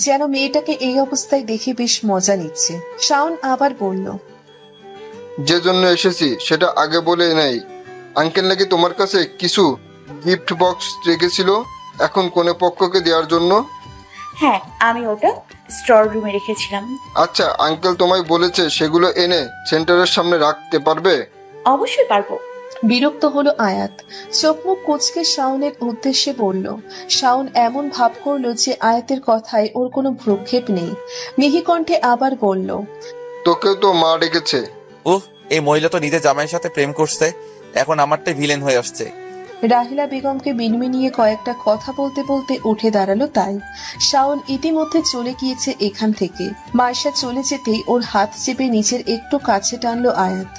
যেন মেয়েটাকে এই অবস্থায় দেখে বেশ মজা নিচ্ছে। শাওন আবার বলল,
যে জন্য এসেছি সেটা আগে বলে নেই। আঙ্কেল নাকি তোমার কাছে কিছু গিফট বক্স রেখেছিল এখন কোনে পক্ষকে দেওয়ার জন্য।
হ্যাঁ, আমি ওটা স্টোর রুমে রেখেছিলাম।
আচ্ছা, আঙ্কেল তোমায় বলেছে সেগুলো এনে সেন্টারের সামনে রাখতে পারবে?
অবশ্যই পারবো।
বিরক্ত হলো আয়াত, চোখ মুখ কুঁচকে শাওনের উদ্দেশ্যে বলল। শাওন এমন ভাব করলো যে আয়াতের কথায় ওর কোনো ভ্রুক্ষেপ নেই। মিহি কণ্ঠে আবার বলল,
তোকেও তো মা ডেকেছে।
এই মহিলা তো নিজের জামাইয়ের সাথে প্রেম করছে, এখন আমারটাই ভিলেন হয়ে আসছে।
রাহিলা বেগমকে মিনমিনিয়ে কয়েকটা কথা বলতে বলতে উঠে দাঁড়ালো। তাই শাওন ইতিমধ্যে চলে গিয়েছে এখান থেকে। মাইশা চলে যেতেই ওর হাত চেপে নিচের একটু কাছে টানলো আয়াত।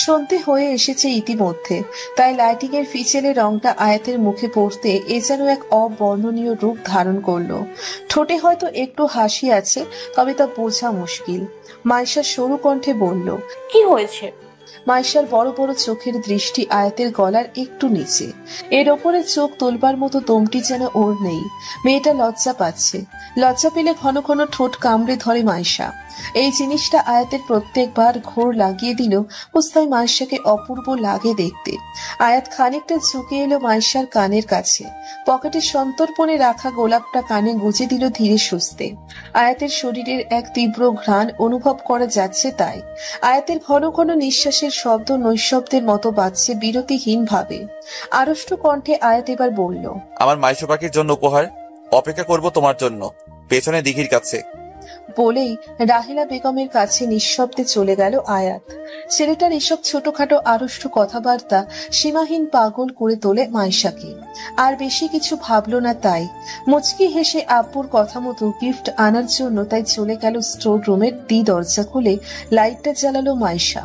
সন্ধে হয়ে এসেছে ইতিমধ্যে, তাই লাইটিং এর ফিচেলে রংটা আয়াতের মুখে পড়তে এ যেন এক অবর্ণনীয় রূপ ধারণ করলো। ঠোঁটে হয়তো একটু হাসি আছে, তবে তা বোঝা মুশকিল। মাইশা সরু কণ্ঠে বলল,
কি হয়েছে?
মাইশার বড় বড় চোখের দৃষ্টি আয়াতের গলার একটু নিচে। এর ওপরে চোখ তোলবার মতো দমটি যেন ওর নেই। মেয়েটা লজ্জা পাচ্ছে। লজ্জা পেলে ঘন ঘন ঠোঁট কামড়ে ধরে মাইশা। এই জিনিসটা আয়াতের প্রত্যেকবার ঘোর লাগিয়ে দিল, বুঝতাই মাইশাকে অপূর্ব লাগে দেখতে। আয়াত খানিকটা ঝুঁকে এলো মাইশার কানের কাছে। পকেটে সন্তর্পণে রাখা গোলাপটা কানে গুজে দিল ধীরে সুস্থে। আয়াতের শরীরের এক তীব্র ঘ্রাণ অনুভব করা যাচ্ছে। তাই আয়াতের ঘন ঘন নিঃশ্বাসের শব্দ নৈশব্দের মতো বাজছে বিরতিহীন ভাবে। আড়ষ্ট কণ্ঠে আয়াত এবার বলল,
আমার মাইশা পাখির জন্য উপহার, অপেক্ষা করব তোমার জন্য পেছনে দিঘির কাছে।
বলেই রাহিলা বেগমের কাছে নিঃশব্দে চলে গেল আয়াত। ছেলেটার এসব ছোটখাটো আড়ষ্ট কথাবার্তা সীমাহীন পাগল করে তোলে মাইশাকে। আর বেশি কিছু ভাবলো না। তাই মুচকি হেসে আব্বুর কথা মতো গিফট আনার জন্য তাই চলে গেল স্টোর রুমের দরজা খুলে লাইটটা জ্বালালো মাইশা।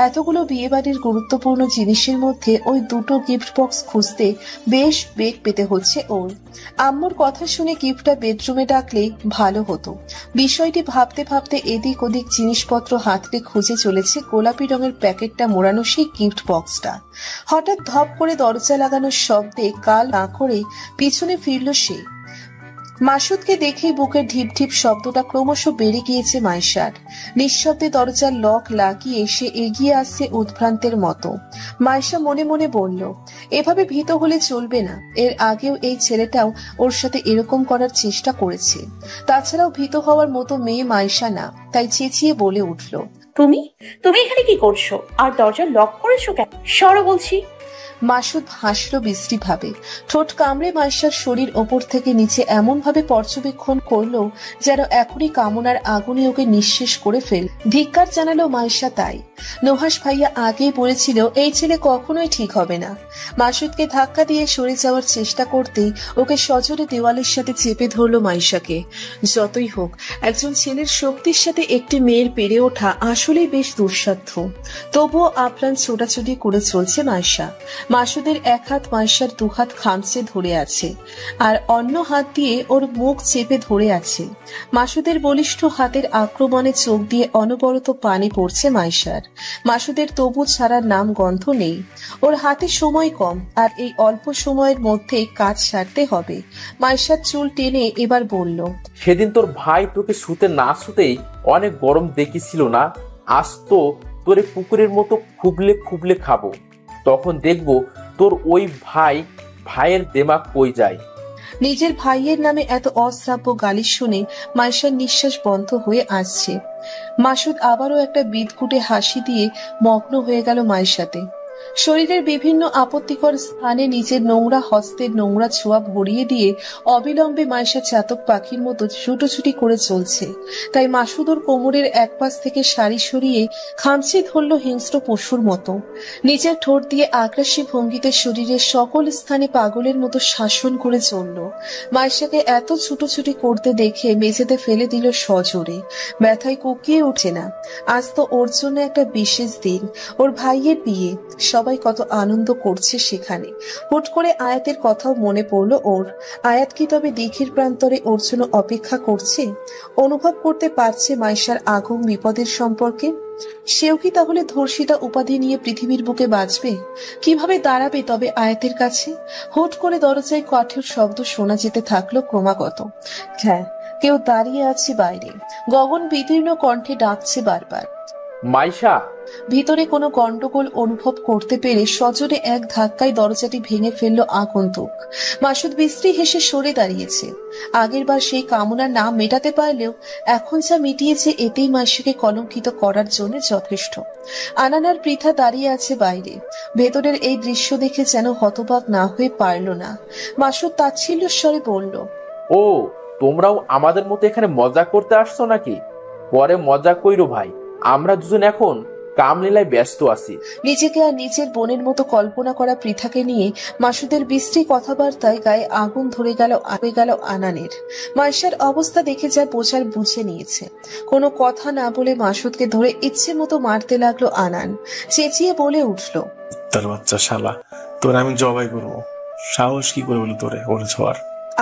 এতগুলো বিয়েবাড়ির গুরুত্বপূর্ণ জিনিসের মধ্যে ওই দুটো গিফট বক্স খুঁজতে বেশ বেগ পেতে হচ্ছে ওর। আম্মুর কথা শুনে গিফটটা বেডরুমে ডাকলেই ভালো হতো। বিষয়টি ভাবতে ভাবতে এদিক ওদিক জিনিসপত্র হাতড়ে খুঁজে চলেছে গোলাপি রঙের প্যাকেটটা মোড়ানো সেই গিফট বক্সটা। হঠাৎ ধপ করে দরজা লাগানোর শব্দে কাল না করে পিছনে ফিরল সে। মাসুদকে দেখেই বুকের ঢিপ ঢিপ শব্দটা ক্রমশ বেড়ে গিয়েছে মাইশার। নিঃশব্দে দরজার লক লাগিয়ে সে এগিয়ে আসছে উদ্ভ্রান্তের মতো। মাইশা মনে মনে বলল, এভাবে ভীত হলে চলবে না। এর আগেও এই ছেলেটাও ওর সাথে এরকম করার চেষ্টা করেছে। তাছাড়াও ভীত হওয়ার মতো মেয়ে মাইশা না। তাই চেঁচিয়ে বলে উঠল,
তুমি তুমি এখানে কি করছো? আর দরজা লক করেছো কেন? সরো বলছি।
মাসুদ হাসল বিশ্রী ভাবে। ঠোঁট কামড়ে মাইশার শরীর ওপর থেকে নিচে এমন ভাবে পর্যবেক্ষণ করলো যেন এখনই কামনার আগুনে ওকে নিঃশেষ করে ফেল। ধিক্কার জানালো মাইশা। তাই নুহাস ভাইয়া আগেই বলেছিল এই ছেলে কখনোই ঠিক হবে না। মাসুদকে ধাক্কা দিয়ে সরে যাওয়ার চেষ্টা করতেই ওকে সজোরে দেওয়ালের সাথে চেপে ধরলো মাইশাকে। যতই হোক, একজন ছেলের শক্তির সাথে একটি মেয়ের পেরে ওঠা আসলেই বেশ দুঃসাধ্য। তবুও আপ্রাণ ছোটাছুটি করে চলছে মাইশা। মাসুদের এক হাত মাইশার দুহাত খামচে ধরে আছে, আর অন্য হাত দিয়ে ওর মুখ চেপে ধরে আছে। মাসুদের বলিষ্ঠ হাতের আক্রমণে চোখ দিয়ে অনবরত পানি পড়ছে মাইশার। মাসুদের তবু ছাড়ার নাম গন্ধ নেই। ওর হাতে সময় কম, আর এই অল্প সময়ের মধ্যে কাজ সারতে হবে। মাইশার চুল টেনে এবার বলল,
সেদিন তোর ভাই তোকে শুতে না শুতেই অনেক গরম দেখিছিল না? আজ তো তোরে কুকুরের মতো খুবলে খুবলে খাবো। তখন দেখবো তোর ওই ভাইয়ের দেমাগ কই যায়।
নিজের ভাইয়ের নামে এত অশ্রাব্য গালি শুনে মাইশার নিঃশ্বাস বন্ধ হয়ে আসছে। মাসুদ আবারও একটা বিদঘুটে হাসি দিয়ে মগ্ন হয়ে গেল মাইশাতে। শরীরের বিভিন্ন আপত্তিকর স্থানে নিজের নোংরা হস্তের নোংরা ছোঁয়া ভরিয়ে দিয়ে অবিলম্বে মাইশা চাতক পাখির মতো ছুটোছুটি করে চলছে। তাই মাসুদর কোমরের এক পাশ থেকে শাড়ি সরিয়ে খামচে ধরল হিংস্র পশুর মতো। নিজের ঠোঁট দিয়ে আগ্রাসী ভঙ্গিতে শরীরের সকল স্থানে পাগলের মতো শাসন করে চলল। মাইশাকে এত ছুটোছুটি করতে দেখে মেঝেতে ফেলে দিল সজোরে। ব্যথায় কুকিয়ে উঠে না। আজ তো ওর জন্য একটা বিশেষ দিন, ওর ভাইয়ের বিয়ে। সবাই কত আনন্দ করছে সেখানে। হুট করে আয়াতের কথাও মনে পড়ল ওর। আয়াত কি তবে দিঘির প্রান্তরে ওর জন্য অপেক্ষা করছে? অনুভব করতে পারছে মাইশার আগুন বিপদের সম্পর্কে। সেও কি তাহলে ধর্ষিতা উপাধি নিয়ে পৃথিবীর বুকে বাঁচবে? কিভাবে দাঁড়াবে তবে আয়াতের কাছে? হুট করে দরজায় কঠোর শব্দ শোনা যেতে থাকলো ক্রমাগত। হ্যাঁ, কেউ দাঁড়িয়ে আছে বাইরে। গগন বিদীর্ণ কণ্ঠে ডাকছে বারবার,
মাইশা।
ভিতরে কোনো গন্ডগোল অনুভব করতে পেরে সজোরে এক ধাক্কায় দরজাটি ভেঙে ফেললো আগন্তুক। মাসুদ বিশ্রী হেসে সরে দাঁড়িয়েছে। আগেরবার সেই কামনা না মেটাতে পারলেও এখন যা মিটিয়েছে এতেই মাইশাকে কলঙ্কিত করার জন্য যথেষ্ট। আনানার পৃথা দাঁড়িয়ে আছে বাইরে। ভেতরের এই দৃশ্য দেখে যেন হতবাক না হয়ে পারল না। মাসুদ তাচ্ছিল্য স্বরে বলল,
ও, তোমরাও আমাদের মতো এখানে মজা করতে আসছো নাকি? পরে মজা কইরো ভাই, আমরা দুজন এখন কামলীলায় ব্যস্ত আছি।
নিজেকে আর নিজের বোনের মতো কল্পনা করা পৃথাকে নিয়ে মাসুদের বিশ্রী কথাবার্তায় গায়ে আগুন ধরে গেল আনানের। মাইশার অবস্থা দেখে যা বোঝার বুঝে নিয়েছে। কোনো কথা না বলে মাসুদকে ধরে ইচ্ছে মতো মারতে লাগলো আনান। চেঁচিয়ে বলে উঠল,
তার বাচ্চা শালা, তোর আমি জবাই করবো। সাহস কি করে বলি তোরে ওর ছোঁয়ার?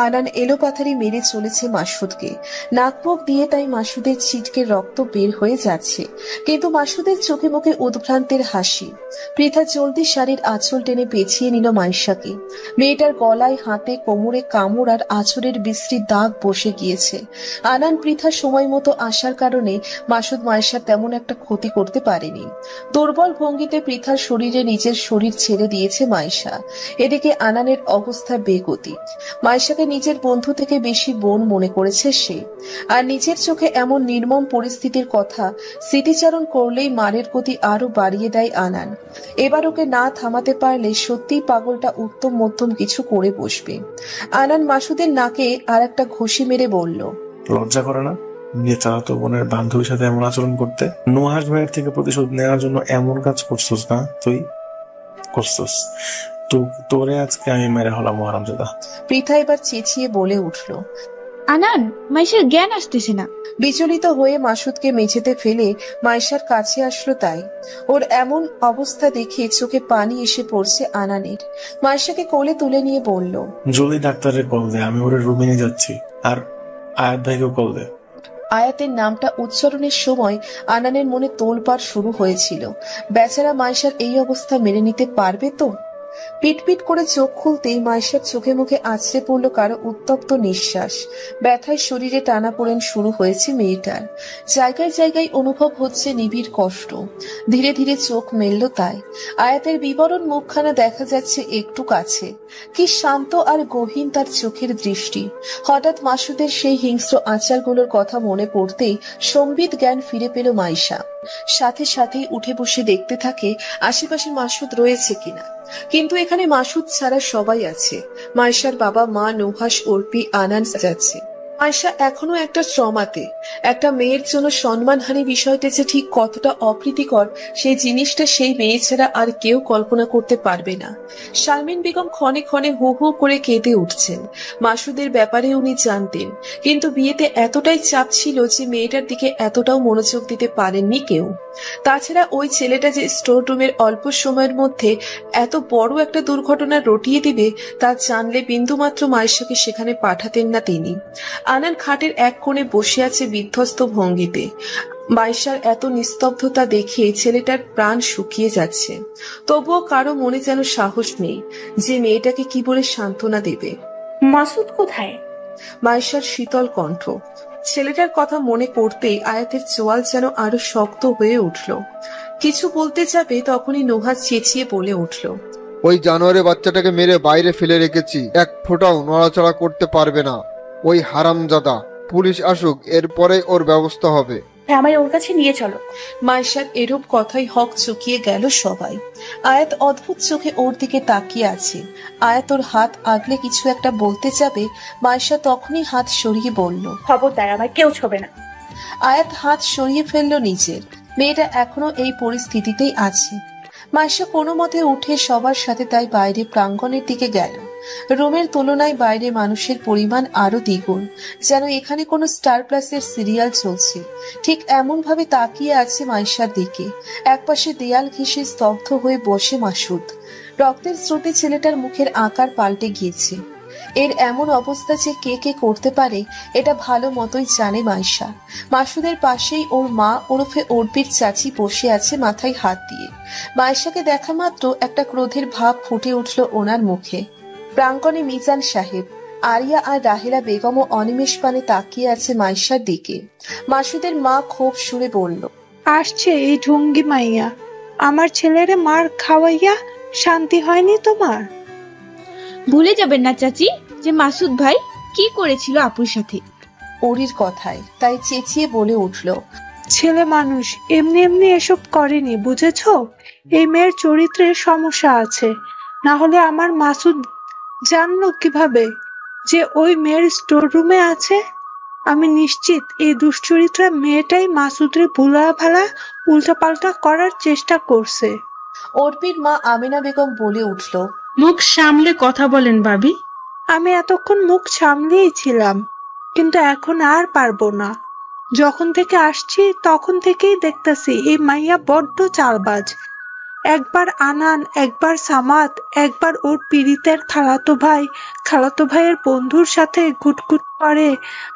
আনান এলোপাথারি মেরে চলেছে মাসুদকে। নাক মুখ দিয়ে তাই মাসুদের ছিটকে রক্ত বের হয়ে যাচ্ছে, কিন্তু মাসুদের চোখে মুখে উদ্ভ্রান্তের হাসি। পৃথা জলদি শাড়ির আঁচল টেনে পেঁচিয়ে নিল মাইশাকে। মেয়েটার গলায়, হাতে, কোমরে কামড় আর আঁচড়ের বিশ্রী দাগ বসে গিয়েছে। আনান পৃথা সময় মতো আসার কারণে মাসুদ মাইশার তেমন একটা ক্ষতি করতে পারেনি। দুর্বল ভঙ্গিতে পৃথার শরীরে নিজের শরীর ছেড়ে দিয়েছে মাইশা। এদিকে আনানের অবস্থা বেগতি। মাইশাকে নিজের বন্ধু থেকে বেশি বোন মনে করেছে সে। আর নিজের চোখে এমন নির্মম পরিস্থিতির কথা স্মৃতিচারণ করলেই মারের গতি আরো বাড়িয়ে দেয় আনান। এবার ওকে না থামাতে পারলে সত্যিই পাগলটা উত্তম মধ্যম কিছু করে বসবে। আনান মাসুদের নাকে আর একটা ঘুষি মেরে বলল,
লজ্জা করে না নিজের চালাতো বোনের বান্ধবীর সাথে এমন আচরণ করতে? নুহাস ভাইয়ের থেকে প্রতিশোধ নেওয়ার জন্য এমন কাজ করছিস না? তুই করছিস তো? তোরে আজকে আমি মেরে হলাম হারামজাদা।
পৃথা এবার চেঁচিয়ে বলে উঠল,
আনান, মাইশার জ্ঞান আসতেছে না।
বিচলিত হয়ে মাসুদকে মেঝেতে ফেলে মাইশার কাছে আসলো তাই। ওর এমন অবস্থা দেখে চোখে পানি এসে পড়ছে আনানের। মাইশাকে কোলে তুলে নিয়ে বলল,
জলদি ডাক্তারের কল দে, আমি ওর রুমে নিয়ে যাচ্ছি। আর আয়াত ভাইকেও কল দে।
আয়াতের নামটা উচ্চারণের সময় আনানের মনে তোলপাড় শুরু হয়েছিল। বেচারা মাইশার এই অবস্থা মেনে নিতে পারবে তো? পিটপিট করে চোখ খুলতেই মাইশার চোখে মুখে আছড়ে পড়ল কারো উত্তপ্ত নিঃশ্বাস। ব্যথায় শরীরে টানাপোড়েন শুরু হয়েছে মেয়েটার। জায়গায় জায়গায় অনুভব হচ্ছে নিবিড় কষ্ট। ধীরে ধীরে চোখ মেলল তাই। আয়াতের বিবরণ মুখখানা দেখা যাচ্ছে একটু কাছে। কি শান্ত আর গহীন তার চোখের দৃষ্টি। হঠাৎ মাসুদের সেই হিংস্র আচারগুলোর কথা মনে পড়তেই সম্বিত জ্ঞান ফিরে পেল মাইশা। সাথে সাথেই উঠে বসে দেখতে থাকে আশেপাশে মাসুদ রয়েছে কিনা। কিন্তু এখানে মাসুদ ছাড়া সবাই আছে। মাইশার বাবা, মা, নুহাস, অর্পি, আনান যাচ্ছে। মাইশা এখনো একটা ট্রমাতে। একটা মেয়ের জন্য সম্মানহানি বিষয়টা যে ঠিক কতটা অপ্রীতিকর সেই জিনিসটা সেই মেয়ে ছাড়া আর কেউ কল্পনা করতে পারবে না। শারমিন বেগম ক্ষণে ক্ষণে হু হু করে কেঁদে উঠছেন। মাসুদের ব্যাপারে উনি জানতেন, কিন্তু বিয়েতে এতটাই চাপ ছিল যে মেয়েটার দিকে এতটাও মনোযোগ দিতে পারেননি কেউ। তাছাড়া ওই ছেলেটা যে স্টোর রুমের অল্প সময়ের মধ্যে এত বড় একটা দুর্ঘটনা রটিয়ে দিবে তা জানলে বিন্দুমাত্র মাইশাকে সেখানে পাঠাতেন না তিনি। আনান খাটের এক কোণে বসে আছে বিধ্বস্ত ভঙ্গিতে। মাইশার এত নিস্তব্ধতা দেখে ছেলেটার প্রাণ শুকিয়ে যাচ্ছে। তবুও কারো মনে যেন সাহস নেই যে মেয়েটাকে কি বলে সান্ত্বনা দেবে।
মাসুদ কোথায়?
মাইশার শীতল কণ্ঠ। ছেলেটার কথা মনে পড়তেই আয়াতের চোয়াল যেন আরো শক্ত হয়ে উঠল। কিছু বলতে যাবে তখনই নুহাস চেঁচিয়ে বলে উঠল,
ওই জানোয়ারে বাচ্চাটাকে মেরে বাইরে ফেলে রেখেছি, এক ফোঁটাও নড়াচড়া করতে পারবে না। ওই হারামজাদা পুলিশ আসুক, এরপরে ওর ব্যবস্থা হবে।
আমায় ওর কাছে নিয়ে চলো।
মাইশার এরূপ কথাই হক চুকিয়ে গেল সবাই। আয়াত অদ্ভুত চোখে ওর দিকে তাকিয়ে আছে। আয়াত ওর হাত আগলে কিছু একটা বলতে যাবে, মাইশা তখনই হাত সরিয়ে বলল,
খবরদার, আমায় কেউ ছোবে না।
আয়াত হাত সরিয়ে ফেললো নিজের। মেয়েটা এখনো এই পরিস্থিতিতেই আছে। মাইশা কোনো মতে উঠে সবার সাথে তাই বাইরে প্রাঙ্গণের দিকে গেল। রুমের তুলনায় বাইরে মানুষের পরিমাণ আরো দ্বিগুণ, যেন এখানে কোনো স্টার প্লাসের সিরিয়াল চলছে। ঠিক এমন ভাবে তাকিয়ে আছে মাইশার দিকে। একপাশে দেয়াল ঘেঁষে স্তব্ধ হয়ে বসে মাসুদ। রক্তের স্রোতে ছেলেটার মুখের আকার পাল্টে গিয়েছে। এর এমন অবস্থা যে কে কে করতে পারে এটা ভালো মতোই জানে মাইশা। মাসুদের পাশেই ওর মা ওরফে অর্পির চাচি বসে আছে মাথায় হাত দিয়ে। মাইশাকে দেখা মাত্র একটা ক্রোধের ভাব ফুটে উঠল ওনার মুখে। প্রাঙ্গণে মিজান সাহেব, আরিয়া আর রাহেলা বেগমও অনিমেষ পানে তাকিয়ে আছে মাইশার দিকে। মাসুদের মা ক্ষোভ সুরে বলল,
আসছে এই ঢুঙ্গি মাইয়া, আমার ছেলেরে মার খাওয়াইয়া শান্তি হয়নি তোমার?
ভুলে যাবেন না চাচি যে মাসুদ ভাই কি করেছিল আপুর সাথে।
ওরির কথায় তাই চেঁচিয়ে বলে উঠল,
ছেলে মানুষ এমনি এমনি এসব করেনি, বুঝেছো? এই মেয়ের চরিত্রের সমস্যা আছে। না হলে আমার মাসুদ জানলো কিভাবে যে ওই মেয়ের স্টোর রুমে আছে? আমি নিশ্চিত এই দুশ্চরিত্রা মেয়েটাই মাসুদরে ভুলা ভালা উল্টাপাল্টা করার চেষ্টা করছে।
অর্পির মা আমিনা বেগম বলে উঠল,
মুখ সামলে কথা বলেন ভাবি।
আমি এতক্ষণ মুখ সামলেই ছিলাম, কিন্তু এখন আর পারবো না। যখন থেকে আসছি তখন থেকেই দেখতেছি এই মাইয়া বড্ড চালবাজ। একবার আনান, একবার সামাদ, একবার ওর পীড়িতের খালাতো ভাইয়ের বন্ধুর সাথে গুটগুট করে।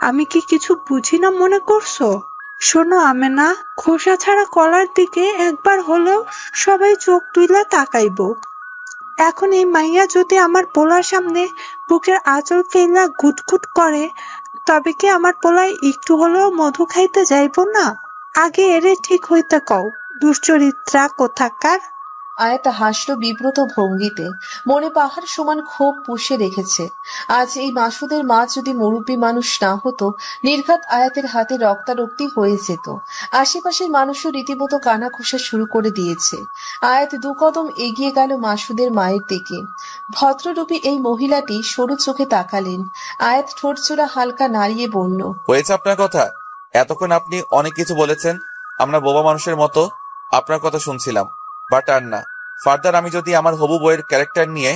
আমি কি কিছু বুঝি না মনে করছো? শোনো আমেনা, খোসা ছাড়া কলার দিকে একবার হলেও সবাই চোখ তুইলা তাকাইব। এখন এই মাইয়া যদি আমার পোলার সামনে বুকের আঁচল ফেলা গুটগুট করে, তবে কি আমার পোলায় একটু হলেও মধু খাইতে যাইব না? আগে এরে ঠিক হইতে কও, দুশ্চরিত্রা কোথাকার।
আয়াত হাসলো বিব্রত ভঙ্গিতে। মনে পাহাড় সমান ক্ষোভ পুষে রেখেছে। আজ এই মাসুদের মা যদি মুরব্বী মানুষ না হতো, নির্ঘাত আয়াতের হাতে রক্তারক্তি হয়ে যেত। আশেপাশের মানুষও রীতিমতো কানা খোসা শুরু করে দিয়েছে। আয়াত দু কদম এগিয়ে গেল মাসুদের মায়ের দিকে। ভদ্ররূপী এই মহিলাটি সরু চোখে তাকালেন। আয়াত ঠোঁটচোরা হালকা নাড়িয়ে বলল,
হয়েছে আপনার কথা। এতক্ষণ আপনি অনেক কিছু বলেছেন, আমরা বোবা মানুষের মতো আপনার কথা শুনছিলাম, বাট আর না। ফার্দার আমি যদি আমার হবু বইয়ের ক্যারেক্টার নিয়ে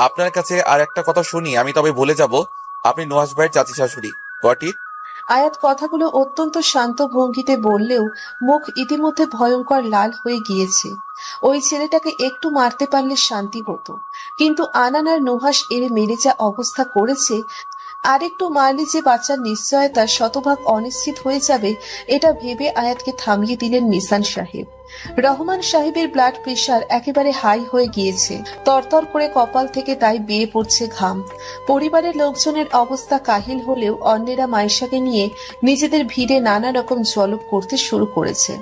আপনার কাছে আর একটা কথা শুনি, আমি তবে ভুলে যাব আপনি নুহাশ ভাইয়ের চাচি শাশুড়ি। Got it?
আয়াত কথাগুলো অত্যন্ত শান্ত ভঙ্গিতে বললেও মুখ ইতিমধ্যে ভয়ঙ্কর লাল হয়ে গিয়েছে। ওই ছেলেটাকে একটু মারতে পারলে শান্তি হতো, কিন্তু আনান আর নুহাশ এর মেরে যা অবস্থা করেছে, আরেকটু মারলে যে বাচ্চার নিশ্চয়তা শতভাগ অনিশ্চিত হয়ে যাবে, এটা ভেবে আয়াতকে থামিয়ে দিলেন মিজান সাহেব। রহমান সাহেবের ব্লাড প্রেশার একেবারে হাই হয়ে গিয়েছে। তরতর করে কপাল থেকে তাই বেয়ে পড়ছে ঘাম। পরিবারের লোকজনের অবস্থা কাহিল হলেও অন্যেরা মাইশাকে নিয়ে নিজেদের ভিড়ে নানা রকম জলপ করতে শুরু করেছে।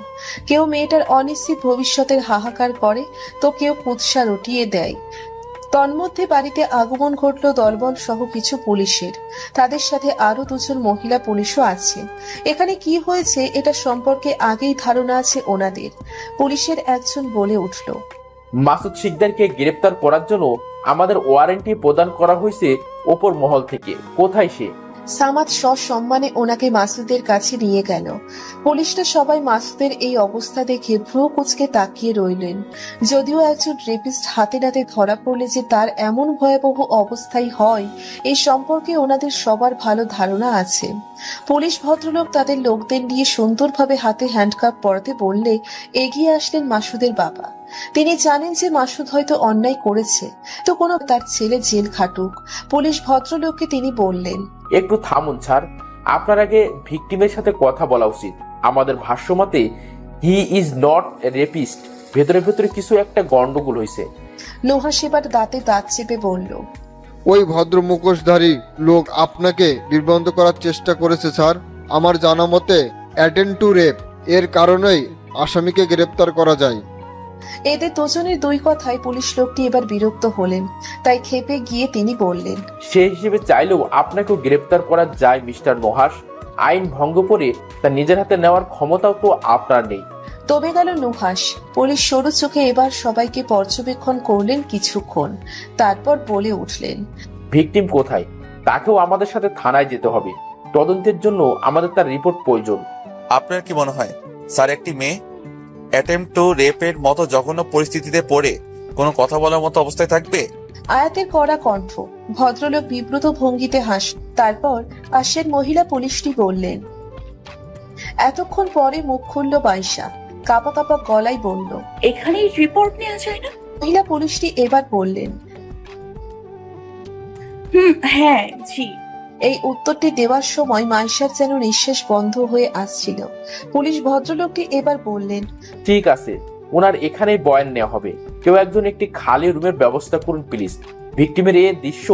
কেউ মেয়েটার অনিশ্চিত ভবিষ্যতের হাহাকার করে, তো কেউ কুৎসা রটিয়ে দেয়। তন্মধ্যে বাড়িতে আগমন ঘটল দলবল সহ কিছু পুলিশের। তাদের সাথে আরো দুজন মহিলা পুলিশও আছে। এখানে কি হয়েছে এটা সম্পর্কে আগেই ধারণা আছে ওনাদের। পুলিশের একজন বলে উঠল,
মাসুদ শিকদারকে গ্রেপ্তার করার জন্য আমাদের ওয়ারেন্টি প্রদান করা হয়েছে ওপর মহল থেকে। কোথায় সে?
সামাদ সসম্মানে ওনাকে মাসুদের কাছে নিয়ে গেল। পুলিশরা সবাই মাসুদের এই অবস্থা দেখে ভ্রু কুঁচকে তাকিয়ে রইলেন। যদিও একজন রেপিস্ট হাতে নাতে ধরা পড়লে যে তার এমন ভয়াবহ অবস্থাই হয়, এই সম্পর্কে ওনাদের সবার ভালো ধারণা আছে। পুলিশ ভদ্রলোক তাদের লোকদের নিয়ে সুন্দরভাবে হাতে হ্যান্ডকাপ পরাতে বললে এগিয়ে আসলেন মাসুদের বাবা। তিনি জানেন যে মাসুদ হয়তো অন্যায় করেছে, তো কোনো তার ছেলে জেল খাটুক। পুলিশ ভদ্রলোককে তিনি বললেন,
একটু থামুন স্যার, আপনার আগে ভিকটিমের সাথে কথা বলা উচিত। আমাদের ভাষ্যমতে হি ইজ নট রেপিস্ট। ভেতরে ভেতরে কিছু একটা গন্ডগোল হয়েছে।
নুহাশ এবার দাঁতে দাঁত চেপে বলল,
ওই ভদ্র মুখোশধারী লোক আপনাকে বিভ্রান্ত করার চেষ্টা করেছে স্যার। আমার জানা মতে অ্যাটেন্ড টু রেপ এর কারণেই আসামিকে গ্রেপ্তার করা যায়।
এদের দুজনের দুই কথায় পুলিশ লোকটি এবার বিরক্ত হলেন। তাই ক্ষেপে গিয়ে তিনি বললেন,
সেই হিসেবে চাইলেও আপনাকেও গ্রেপ্তার করা যায় মিস্টার নুহাশ। আইন ভঙ্গ করে তা নিজের হাতে নেওয়ার ক্ষমতাও তো আপনার নেই।
তবে গেল নুহাস। পুলিশ সরু চোখে এবার সবাইকে পর্যবেক্ষণ করলেন কিছুক্ষণ, তারপর বলে উঠলেন,
ভিকটিম কোথায়? তাকেও আমাদের সাথে থানায় যেতে হবে। তদন্তের জন্য আমাদের তার রিপোর্ট প্রয়োজন।
আপনার কি মনে হয় স্যার একটি মেয়ে অ্যাটেম্পট টু রেপের মতো জঘন্য পরিস্থিতিতে পড়ে কোনো কথা বলার মতো অবস্থায় থাকবে?
আয়াতের কড়া কণ্ঠ। ভদ্রলোক বিব্রত ভঙ্গিতে হাস। তারপর পাশের মহিলা পুলিশটি বললেন। এতক্ষণ পরে মুখ খুলল মাইশা, কাঁপা কাঁপা গলায় বলল,
এখানেই রিপোর্ট নেওয়া যায় না?
মহিলা পুলিশটি এবার বললেন,
হ্যাঁ জি।
এই উত্তরটি দেওয়ার সময় মাইশার যেন নিঃশ্বাস বন্ধ হয়ে আসছিল। পুলিশ ভদ্রলোকটি এবার বললেন,
ঠিক আছে, ওনার এখানেই বয়ান নেওয়া হবে। কেউ একজন একটি খালি রুমের ব্যবস্থা করুন প্লিজ। ভিকটিমের এই দৃশ্য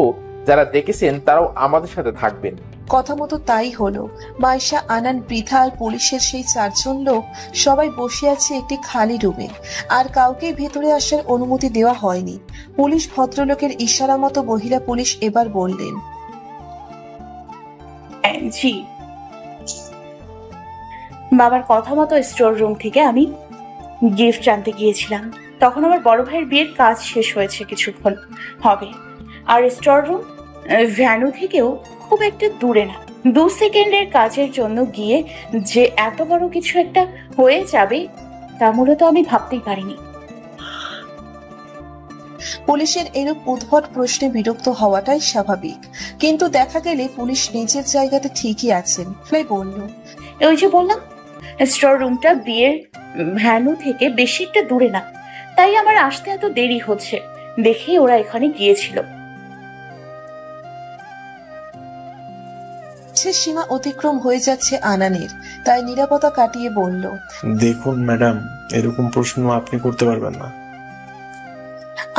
যারা দেখেছেন তারাও আমাদের সাথে থাকবেন।
কথা মতো তাই হলো। মাইশা, আনান, পৃথা আর পুলিশের সেই 4 জন লোক সবাই বসে আছে একটি খালি রুমে, আর কাউকে ভেতরে আসার অনুমতি দেওয়া হয়নি। পুলিশ ভদ্রলোকের ইশারা মতো মহিলা পুলিশ এবার বললেন,
জি। বাবার কথা মতো স্টোর রুম থেকে আমি গিফট আনতে গিয়েছিলাম। তখন আমার বড় ভাইয়ের বিয়ের কাজ শেষ হয়েছে কিছুক্ষণ হবে, আর স্টোর রুম ভ্যানু থেকেও খুব একটা দূরে না। 2 সেকেন্ডের কাজের জন্য গিয়ে যে এত বড় কিছু একটা হয়ে যাবে তা মূলত আমি ভাবতেই পারিনি।
পুলিশের এরূপ উদ্ভট প্রশ্নে বিরক্ত হওয়াটাই স্বাভাবিক, কিন্তু দেখা গেলে পুলিশ নিজের জায়গাতে ঠিকই আছেন। তাই বলল,
ওই যে বললাম, স্টোর রুমটা বিয়ের ভ্যানু থেকে বেশি একটা দূরে না, তাই আমার আসতে এত দেরি হচ্ছে দেখেই ওরা এখানে গিয়েছিল।
সীমা অতিক্রম হয়ে যাচ্ছে আনানের, তাই নিরাপত্তা কাটিয়ে বলল,
দেখুন ম্যাডাম, এরকম প্রশ্ন আপনি করতে পারবেন না।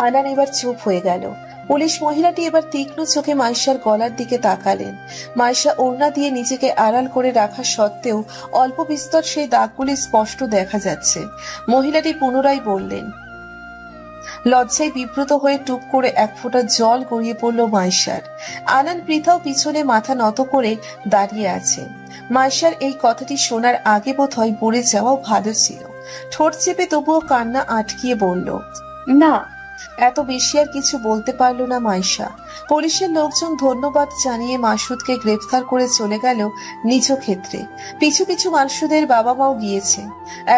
আনান এবার চুপ হয়ে গেল। পুলিশ মহিলাটি এবার তীক্ষ্ণ চোখে মাইশার গলার দিকে তাকালেন। মাইশা ওড়না দিয়ে নিজেকে আড়াল করে রাখা সত্ত্বেও অল্প বিস্তর সেই দাগগুলি স্পষ্ট দেখা যাচ্ছে। মহিলাটি পুনরায় বললেন। লজ্জায় বিব্রত হয়ে টুপ করে 1 ফোঁটা জল গড়িয়ে পড়ল মাইশার। আনান, পৃথাও পিছনে মাথা নত করে দাঁড়িয়ে আছে। মাইশার এই কথাটি শোনার আগে বোধহয় পড়ে যাওয়াও ভালো ছিল। ঠোঁট চেপে তবুও কান্না আটকিয়ে বলল,
না।
এত বেশি আর কিছু বলতে পারল না মাইশা। পুলিশের লোকজন ধন্যবাদ জানিয়ে মাসুদকে গ্রেফতার করে চলে গেল নিজ ক্ষেত্রে। পিছু পিছু মাসুদের বাবা মাও গিয়েছে।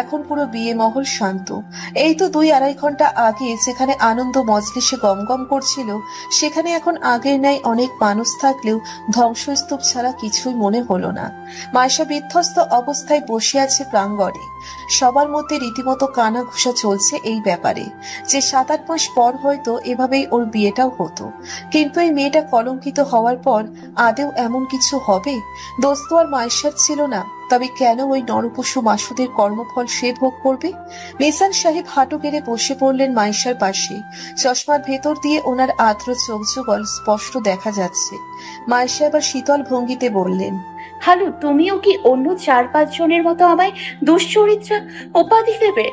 এখন পুরো বিয়ে মহল শান্ত। এই তো 2-2.5 ঘন্টা আগে যেখানে আনন্দ মজলিসে গমগম করছিল, সেখানে এখন আগের ন্যায় অনেক মানুষ থাকলেও ধ্বংসস্তূপ ছাড়া কিছুই মনে হলো না। মাইশা বিধ্বস্ত অবস্থায় বসে আছে প্রাঙ্গণে। সবার মধ্যে রীতিমতো কানা ঘুষা চলছে এই ব্যাপারে যে 7-8 মাস পর হয়তো এভাবেই ওর বিয়েটাও হতো। কিন্তু এই মেয়েটা কলঙ্কিত হওয়ার পর আদেও এমন কিছু হবে? দোষ তো আর মাইশার ছিল না, তবে কেন ওই নরপশু মাসুদের কর্মফল সে ভোগ করবে? মিজান সাহেব হাঁটু গেড়ে বসে পড়লেন মাইশার পাশে। চশমার ভেতর দিয়ে ওনার আর্দ্র চোখ যুগল স্পষ্ট দেখা যাচ্ছে। মাইশা এবার শীতল ভঙ্গিতে বললেন,
হালু, তুমিও কি অন্য 4-5 জনের মতো আমায় দুশ্চরিত্রা উপাধি দেবে?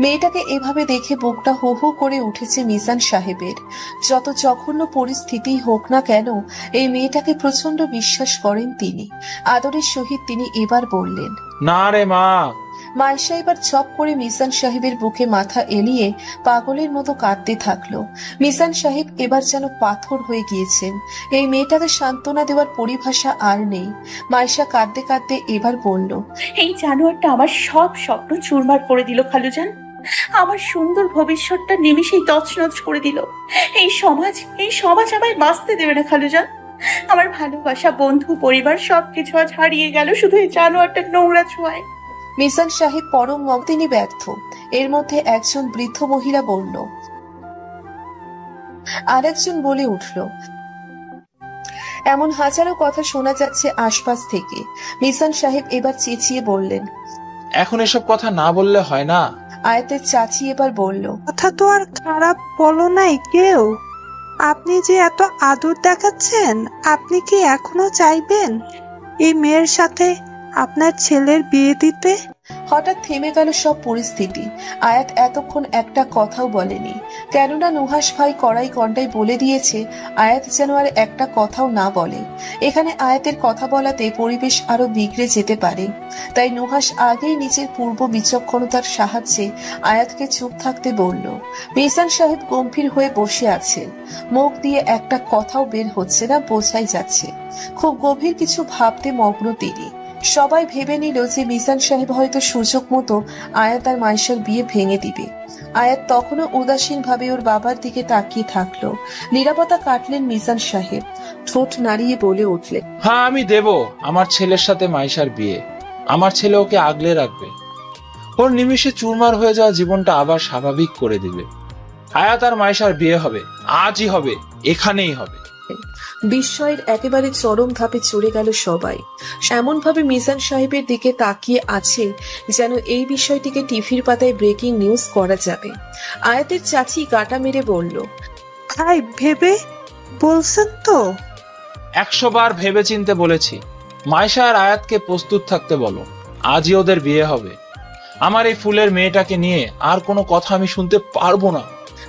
মেয়েটাকে এভাবে দেখে বুকটা হু হু করে উঠেছে মিজান সাহেবের। যত জঘন্য পরিস্থিতি হোক না কেন, এই মেয়েটাকে প্রচন্ড বিশ্বাস করেন তিনি। আদরের সহিত তিনি এবার বললেন,
না রে মা।
মাইশা এবার চপ করে মিজান সাহেবের বুকে মাথা এলিয়ে পাগলের মতো কাঁদতে থাকলো। মিজান সাহেব এবার যেন পাথর হয়ে গিয়েছেন। এই মেয়েটাকে সান্ত্বনা দেওয়ার পরিভাষা আর নেই। মাইশা কাঁদতে কাঁদতে এবার বলল,
এই জানোয়ারটা আমার সব স্বপ্ন চুরমার করে দিল খালুজান। আমার সুন্দর ভবিষ্যৎটা নিমিষেই তছনছ করে দিল। এই সমাজ আমায় বাঁচতে দেবে না খালুজান। আমার ভালোবাসা, বন্ধু, পরিবার সবকিছু আজ হারিয়ে গেল শুধু এই জানোয়ারটার নোংরা ছোঁয়ায়।
মিজান সাহেব পরম তিনি ব্যর্থ। এর মধ্যে একজন বৃদ্ধ মহিলা বলল। আর একজন বলে উঠল, এমন হাজারো কথা শোনা যাচ্ছে আশপাশ থেকে। মিজান সাহেব এবার চেঁচিয়ে বললেন,
এখন এসব কথা না বললে হয় না?
আয়াতের চাচি এবার বলল,
কথা তো আর খারাপ বলো নাই কেউ। আপনি যে এত আদর দেখাচ্ছেন, আপনি কি এখনো চাইবেন এই মেয়ের সাথে আপনার ছেলের বিয়ে দিতে?
হঠাৎ থেমে গেল সব পরিস্থিতি। আয়াত এতক্ষণ একটা কথাও বলেনি, কেননা নুহাস ভাই কড়াই কন্ডাই বলে দিয়েছে আয়াত যেন আর একটা কথাও না বলে। এখানে আয়াতের কথা বলাতে পরিবেশ আরো বিগড়ে যেতে পারে, তাই নুহাস আগেই নিজের পূর্ব বিচক্ষণতার সাহায্যে আয়াতকে চুপ থাকতে বলল। মিজান সাহেব গম্ভীর হয়ে বসে আছেন, মুখ দিয়ে একটা কথাও বের হচ্ছে না, বোঝাই যাচ্ছে খুব গভীর কিছু ভাবতে মগ্ন তিনি। সবাই ভেবে নিল যে মিজান সাহেব হয়তো সুযোগ মতো আয়াত আর মাইশার বিয়ে ভেঙে দিবে। আয়াত তখনও উদাসীন ভাবে ওর বাবার দিকে তাকিয়ে থাকলো। নীরবতা কাটলেন মিজান সাহেব, ঠোঁট নাড়িয়ে বলে উঠলেন,
হ্যাঁ আমি দেব আমার ছেলের সাথে মাইশার বিয়ে। আমার ছেলে ওকে আগলে রাখবে, ওর নিমিষে চুরমার হয়ে যাওয়া জীবনটা আবার স্বাভাবিক করে দিবে। আয়াত আর মাইশার বিয়ে হবে, আজই হবে, এখানেই হবে।
বিস্ময়ের একেবারে চরম ধাপে চড়ে গেল সবাই। এমন ভাবে মিজান সাহেবের দিকে তাকিয়ে আছে যেন এই বিষয়টিকে টিভির পাতায় ব্রেকিং নিউজ করা যাবে। আয়াতের চাচি গাটা মেরে বলল,
ভাই ভেবে বলছেন তো?
100 বার ভেবে চিনতে বলেছি। মাইশা আর আয়াতকে প্রস্তুত থাকতে বলো, আজই ওদের বিয়ে হবে। আমার এই ফুলের মেয়েটাকে নিয়ে আর কোনো কথা আমি শুনতে পারবো না।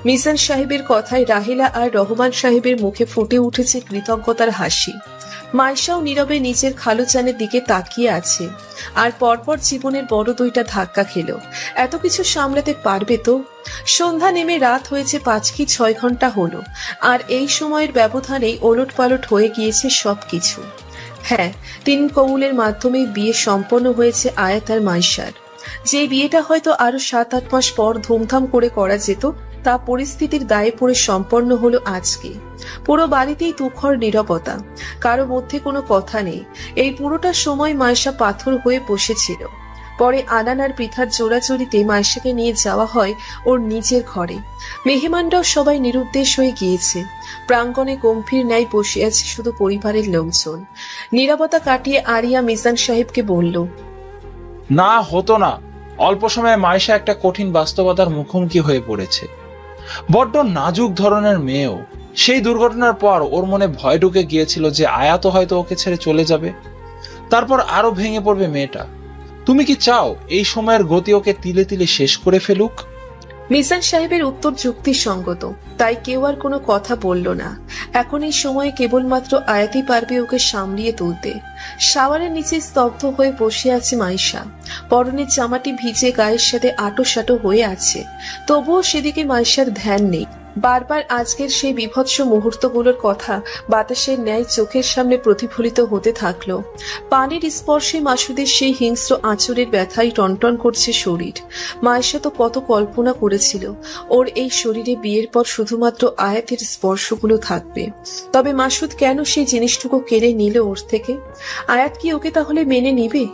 মিজান সাহেবের কথায় রাহিলা আর রহমান সাহেবের মুখে ফুটে উঠেছে কৃতজ্ঞতার হাসি। মাইশাও নীরবে নিজের খালুজানের দিকে তাকিয়ে আছে, আর পরপর জীবনের বড় দুইটা ধাক্কা খেল। এত কিছু সামলাতে পারবে তো? সন্ধ্যা নেমে রাত হয়েছে 5 কি 6 ঘন্টা হলো, আর এই সময়ের ব্যবধানেই ওলট পালট হয়ে গিয়েছে সবকিছু। হ্যাঁ, 3 কৌলের মাধ্যমে বিয়ে সম্পন্ন হয়েছে আয়াত আর মাইশার। যে বিয়েটা হয়তো আরো 7-8 মাস পর ধুমধাম করে করা যেত, তা পরিস্থিতির দায়ে পড়ে সম্পন্ন হলো আজকে। পুরো বাড়িতেই তুখর নীরবতা, কারো মধ্যে কোনো কথা নেই। এই পুরোটা সময় মাইশা পাথর হয়ে বসেছিল। পরে আনান আর পৃথার জোড়াজড়িতে মাইশাকে নিয়ে যাওয়া হয় ওর নিজের ঘরে। মেহমানরাও সবাই নিরুদ্দেশ হয়ে গিয়েছে। প্রাঙ্গণে গম্ভীর ন্যায় বসে আছে শুধু পরিবারের লোকজন। নীরবতা কাটিয়ে আরিয়া মিজান সাহেবকে বলল,
না হতো না। অল্প সময়ে মাইশা একটা কঠিন বাস্তবতার মুখোমুখি হয়ে পড়েছে। বড্ড নাজুক ধরনের মেয়েও। সেই দুর্ঘটনার পর ওর মনে ভয় ঢুকে গিয়েছিল যে আয়াত হয়তো ওকে ছেড়ে চলে যাবে, তারপর আরো ভেঙে পড়বে মেয়েটা। তুমি কি চাও এই সময়ের গতি ওকে তিলে তিলে শেষ করে ফেলুক?
মিজান সাহেবের উত্তর যুক্তিসঙ্গত, তাই কেউ আর কোনো কথা বলল না। এখন এই সময়ে কেবলমাত্র আয়াতই পারবে ওকে সামলিয়ে তুলতে। শাওয়ারের নিচে স্তব্ধ হয়ে বসে আছে মাইশা। পরনের জামাটি ভিজে গায়ের সাথে আটোসাটো হয়ে আছে, তবুও সেদিকে মাইশার ধ্যান নেই। বারবার আজকের সেই বিভৎস মুহূর্তগুলোর কথা বাতাসের ন্যায় চোখের সামনে প্রতিফলিত হতে থাকলো। পানির স্পর্শে মাসুদের সেই হিংস্র আঁচড়ের ব্যথায় টনটন করছে শরীর। মায়েশা তো কত কল্পনা করেছিল ওর এই শরীরে বিয়ের পর শুধুমাত্র আয়াতের স্পর্শগুলো থাকবে। তবে মাসুদ কেন সেই জিনিসটুকু কেড়ে নিল ওর থেকে? আয়াত কি ওকে তাহলে মেনে নিবে?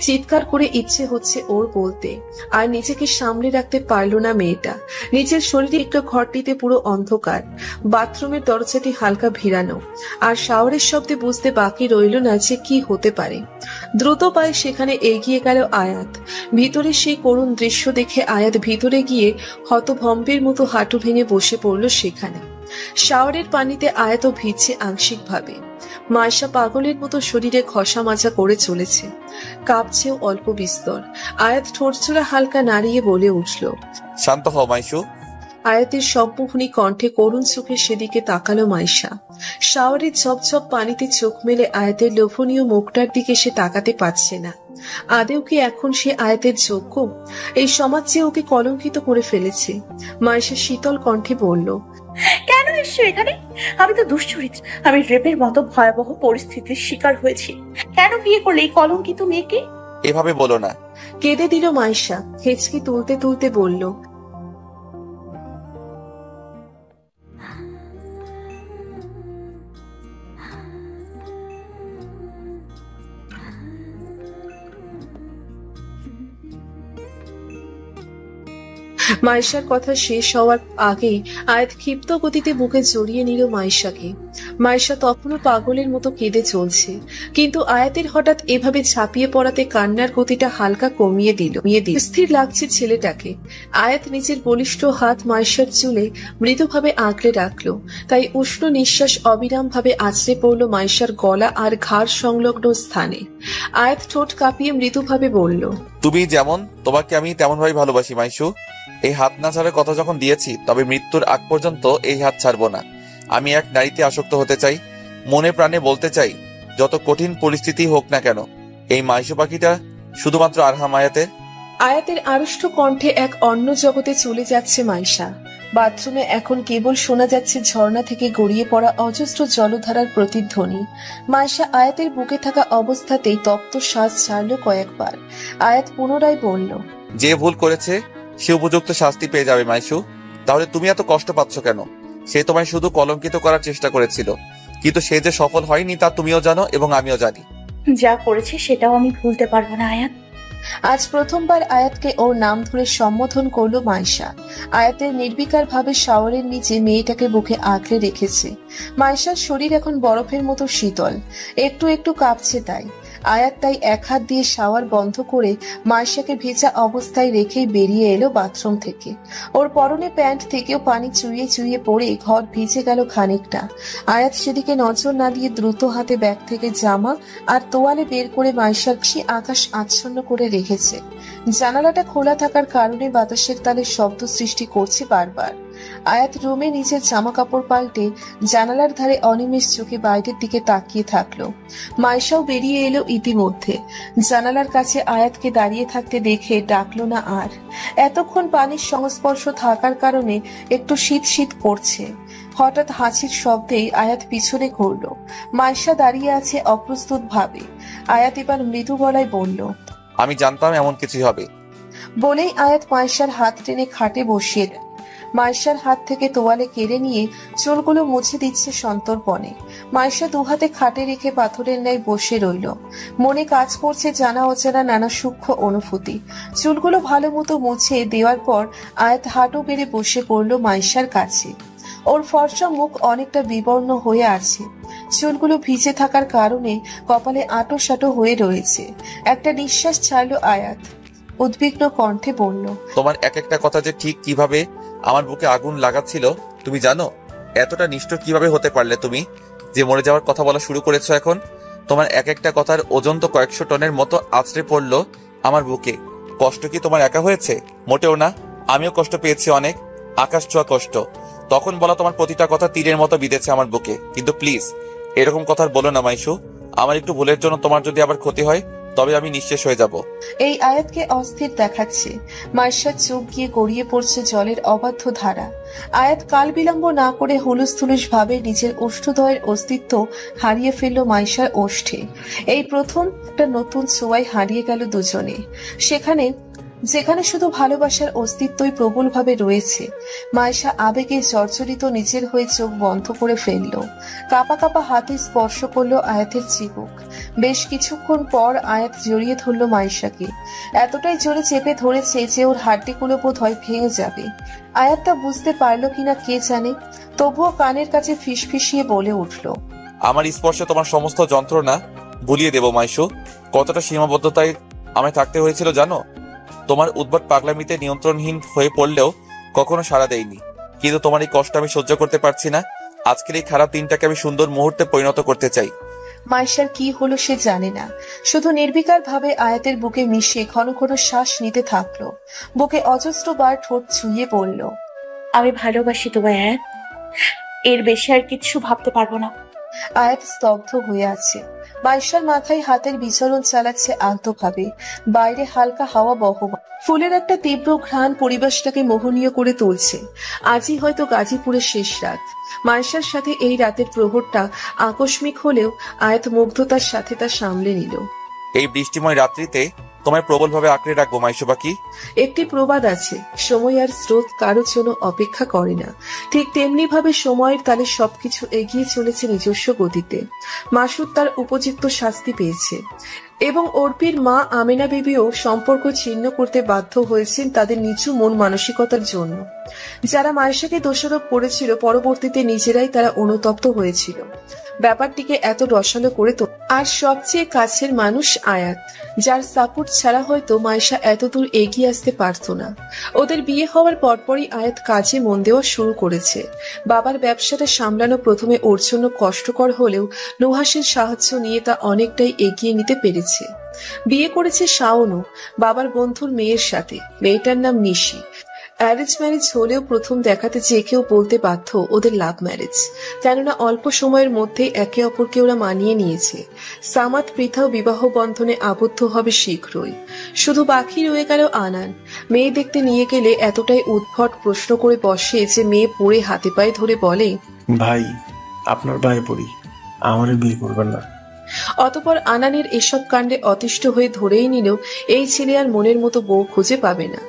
চিৎকার করে ইচ্ছে হচ্ছে ওর বলতে, আর নিজেকে সামলে রাখতে পারল না মেয়েটা। নিজের শরীরে একটু ঘরটিতে পুরো অন্ধকার, বাথরুমের দরজাটি হালকা ভিড়ানো, আর শাওয়ারের শব্দে বুঝতে বাকি রইল না যে কি হতে পারে। দ্রুত পায়ে সেখানে এগিয়ে গেল আয়াত। ভিতরে সেই করুণ দৃশ্য দেখে আয়াত ভিতরে গিয়ে হতভম্বের মতো হাঁটু ভেঙে বসে পড়ল সেখানে। শাওয়ারের পানিতে আয়াতও ভিজছে আংশিকভাবে। মাইশা পাগলের মতো শরীরে ঘষা মাজা করে চলেছে, কাঁপছেও অল্প বিস্তর। আয়াত ঠোঁটচোরা হালকা নাড়িয়ে বলে উঠল,
শান্ত হও মাইশু।
আয়াতের সম্মোহনী কণ্ঠে করুণ চোখে সেদিকে তাকালো মাইশা। শাওয়ারের ঝপঝপ পানিতে চোখ মেলে আয়াতের লোভনীয় মুখটার দিকে সে তাকাতে পারছে না। আদেও কি এখন সে আয়াতের যোগ্য? এই সমাজ যে ওকে কলঙ্কিত করে ফেলেছে। মাইশা শীতল কণ্ঠে বলল,
কেন এসছো এখানে? আমি তো দুশ্চরিত্র, আমি রেপের মতো ভয়াবহ পরিস্থিতির শিকার হয়েছি। কেন বিয়ে করলে এই কলঙ্কিত মেয়েকে?
এভাবে বলো না।
কেঁদে দিল মাইশা। হেঁচকি তুলতে তুলতে বলল, মাইশার কথা শেষ হওয়ার আগেই আয়াত ক্ষিপ্ত গতিতে বুকে জড়িয়ে নিল মাইশাকে। মাইশা তখনও পাগলের মতো কেঁদে চলছে, কিন্তু আয়াতের হঠাৎ এভাবে ঝাঁপিয়ে পড়াতে কান্নার গতিটা হালকা কমিয়ে দিল। স্থির লাগছে ছেলেটাকে। আয়াত নিজের বলিষ্ঠ হাত মাইশার চুলে মৃদুভাবে আঁকড়ে রাখলো, তাই উষ্ণ নিঃশ্বাস অবিরাম ভাবে আছড়ে পড়ল মাইশার গলা আর ঘাড় সংলগ্ন স্থানে। আয়াত ঠোঁট কাঁপিয়ে মৃদুভাবে বলল,
তুমি যেমন, তোমাকে আমি তেমন ভাবে ভালোবাসি মাইশু। এই হাত না ছাড়ার কথা যখন দিয়েছি, তবে মৃত্যুর আগ পর্যন্ত এই হাত ছাড়বো না। আমি এক নারীতে আসক্ত হতে চাই, মনে প্রাণে বলতে চাই, যত কঠিন পরিস্থিতি হোক না কেন, এই মাইশু পাখিটা শুধুমাত্র আরহাম আয়াতের।
আয়াতের আড়ষ্ট কণ্ঠে এক অন্য জগতে চলে যাচ্ছে মাইশা। বাথরুমে এখন কেবল শোনা যাচ্ছে ঝর্ণা থেকে গড়িয়ে পড়া অজস্র জলধারার প্রতিধ্বনি। মাইশা আয়াতের বুকে থাকা অবস্থাতেই তপ্ত শ্বাস ছাড়ল কয়েকবার। আয়াত পুনরায় বলল,
যে ভুল করেছে সে উপযুক্ত শাস্তি পেয়ে যাবে মাইশু। তাহলে তুমি এত কষ্ট পাচ্ছ কেন? সে তোমায় শুধু কলঙ্কিত করার চেষ্টা করেছিল, কিন্তু সে যে সফল হয়নি তা তুমিও জানো এবং আমিও জানি।
যা করেছে সেটাও আমি ভুলতে পারবো না আয়াত।
আজ প্রথমবার আয়াতকে ওর নাম ধরে সম্বোধন করলো মাইশা। আয়াতের নির্বিকার ভাবে শাওয়ারের নিচে মেয়েটাকে বুকে আঁকড়ে রেখেছে। মাইশার শরীর এখন বরফের মতো শীতল, একটু একটু কাঁপছে। তাই আয়াত এক হাত দিয়ে শাওয়ার বন্ধ করে মাইশাকে ভেজা অবস্থায় রেখেই বেরিয়ে এলো বাথরুম থেকে। ওর পরনে প্যান্ট থেকেও পানি চুইয়ে চুইয়ে পড়ে ঘর ভিজে গেল খানিকটা। আয়াত সেদিকে নজর না দিয়ে দ্রুত হাতে ব্যাগ থেকে জামা আর তোয়ালে বের করে মাইশার আকাশ আচ্ছন্ন করে রেখেছে। জানালাটা খোলা থাকার কারণে বাতাসের তালে শব্দ সৃষ্টি করছে বারবার। আয়াত রুমে নিজের জামা কাপড় পাল্টে জানালার ধারে অনিমেষ চোখে বাইরের দিকে তাকিয়ে থাকলো। মাইশাও বেরিয়ে এলো ইতিমধ্যে। জানালার কাছে আয়াতকে দাঁড়িয়ে থাকতে দেখে ডাকলো না আর। এতক্ষণ পানির সংস্পর্শ থাকার কারণে একটু শীত শীত করছে। হঠাৎ হাসির শব্দেই আয়াত পিছনে ঘুরল। মাইশা দাঁড়িয়ে আছে অপ্রস্তুত ভাবে। আয়াত এবার মৃদু গলায় বলল,
আমি জানতাম এমন কিছু হবে।
বলেই আয়াত মাইশার হাত টেনে খাটে বসিয়ে দেয়। মাইশার হাত থেকে তোয়ালে কেড়ে নিয়ে চুলগুলো মুছে দিচ্ছে সন্তর্পণে। মাইশা দুহাতে খাটে রেখে পাথরের ন্যায় বসে রইল। মনে কাজ করছে জানা অজানা নানা সূক্ষ্ম অনুভূতি। চুলগুলো ভালো মতো মুছে দেওয়ার পর আয়াত হাঁটু বেড়ে বসে পড়ল মাইশার কাছে। ওর ফর্সা মুখ অনেকটা বিবর্ণ হয়ে আছে। চুলগুলো ভিজে থাকার কারণে কপালে আঁটো সাঁটো হয়ে রয়েছে। একটা নিঃশ্বাস ছাড়লো আয়াত, উদ্বিগ্ন কণ্ঠে বলল,
তোমার এক একটা কথা যে ঠিক কিভাবে আমার বুকে আগুন লাগাচ্ছিল তুমি জানো? এতটা নিষ্ঠুর কিভাবে হতে পারলে তুমি, যে মরে যাওয়ার কথা বলা শুরু করেছো এখন? তোমার এক একটা কথার ওজন তো কয়েকশো টনের মতো আছড়ে পড়লো আমার বুকে। কষ্ট কি তোমার একা হয়েছে? মোটেও না, আমিও কষ্ট পেয়েছি, অনেক আকাশ ছোঁয়া কষ্ট। তখন বলা তোমার প্রতিটা কথা তীরের মতো বিঁধেছে আমার বুকে। কিন্তু প্লিজ এরকম কথা বলো না মাইশু। আমার একটু ভুলের জন্য তোমার যদি আবার ক্ষতি হয় তবে আমি নিঃশেষ হয়ে যাব।
এই আয়াতকে অস্থির দেখাচ্ছে। মাইশার চোখ গিয়ে গড়িয়ে পড়ছে জলের অবাধ্য ধারা। আয়াত কাল বিলম্ব না করে হুলুস থুলুস ভাবে নিজের ওষ্ঠদ্বয়ের অস্তিত্ব হারিয়ে ফেলল মাইশার ওষ্ঠে। এই প্রথম একটা নতুন ছোঁয়ায় হারিয়ে গেল দুজনে। যেখানে শুধু ভালোবাসার অস্তিত্বই প্রবলভাবে রয়েছে। মাইশা আবেগে জর্জরিত নিজের হয়ে চোখ বন্ধ করে ফেলল। কাপা কাপা হাতে স্পর্শ করলো আয়াতের চিবুক। বেশ কিছুক্ষণ পর আয়াত জড়িয়ে ধরল মাইশাকে। এতটাই জোরে চেপে ধরেছে যে ওর হাড্ডিগুলো বোধ হয় ভেঙে যাবে। আয়াত তা বুঝতে পারলো কিনা কে জানে, তবুও কানের কাছে ফিসফিসিয়ে বলে উঠল,
আমার স্পর্শে তোমার সমস্ত যন্ত্রণা ভুলিয়ে দেব মাইশু। কতটা সীমাবদ্ধতায় আমায় থাকতে হয়েছিল জানো? তোমার উদ্ভট পাগলামিতে নিয়ন্ত্রণহীন হয়ে পড়লেও কখনো সাড়া দেয়নি। কিন্তু তোমার এই কষ্ট আমি সহ্য করতে পারছি না। আজকের এই খারাপ দিনটাকে আমি সুন্দর মুহূর্তে পরিণত করতে চাই।
মাইশার কি হলো সে জানে না, শুধু নির্বিকার ভাবে আয়াতের বুকে মিশে ঘন ঘন শ্বাস নিতে থাকলো। বুকে অজস্র বার ঠোঁট ছুঁয়ে বলল,
আমি ভালোবাসি তোমায় আয়াত, এর বেশি আর কিছু ভাবতে পারবো না।
আয়াত স্তব্ধ হয়ে আছে। মাইশার মাথায় হাতের বিচরণ চালাচ্ছে আলতোভাবে। বাইরে হালকা হাওয়া বহমান। ফুলের একটা তীব্র ঘ্রাণ পরিবেশটাকে মোহনীয় করে তুলছে। আজই হয়তো গাজীপুরের শেষ রাত। মাইশার সাথে এই রাতের প্রহরটা আকস্মিক হলেও আয়াত মুগ্ধতার সাথে তা সামলে নিল।
এই বৃষ্টিময় রাত্রিতে তোমায় প্রবলভাবে আঁকড়ে রাখবো মাইশু পাখি।
একটি প্রবাদ আছে, সময় আর স্রোত কারোর জন্য অপেক্ষা করে না। ঠিক তেমনি ভাবে সময়ের তালে সবকিছু এগিয়ে চলেছে নিজস্ব গতিতে। মাসুদ তার উপযুক্ত শাস্তি পেয়েছে এবং অর্পির মা আমেনা বিবিও সম্পর্ক ছিন্ন করতে বাধ্য হয়েছেন তাদের নিচু মন মানসিকতার জন্য। যারা মায়েশাকে দোষারোপ করেছিল পরবর্তীতে নিজেরাই তারা অনুতপ্ত হয়েছিল। ব্যাপারটিকে এত রসালো করে তো। আর সবচেয়ে কাছের মানুষ আয়াত, যার সাপোর্ট ছাড়া হয়তো মায়েশা এতদূর এগিয়ে আসতে পারত না। ওদের বিয়ে হওয়ার পরপরই আয়াত কাজে মন দেওয়া শুরু করেছে। বাবার ব্যবসাটা সামলানো প্রথমে ওর জন্য কষ্টকর হলেও নুহাসের সাহায্য নিয়ে তা অনেকটাই এগিয়ে নিতে পেরেছে। বিয়ে করেছে শাওনও, বাবার বন্ধুর মেয়ের সাথে। মেয়েটার নাম নিশি। অ্যারেঞ্জ ম্যারেজ হলেও প্রথম দেখাতে যে কেউ বলতে বাধ্য ওদের লাভ ম্যারেজ, কেননা অল্প সময়ের মধ্যে একে অপরকে ওরা মানিয়ে নিয়েছে। সামাদ পৃথাও বিবাহ বন্ধনে আবদ্ধ হবে শীঘ্রই। শুধু বাকি রয়ে গেল আনান। মেয়ে দেখতে নিয়ে গেলে এতটাই উদ্ভট প্রশ্ন করে বসে যে মেয়ে পড়ে হাতে পায়ে ধরে বলে,
ভাই আপনার ভাই পড়ি, আমারে বিয়ে করবেন না।
অতপর আনানের এসব কাণ্ডে অতিষ্ঠ হয়ে ধরেই নিল এই ছেলে আর মনের মতো বউ খুঁজে পাবে না।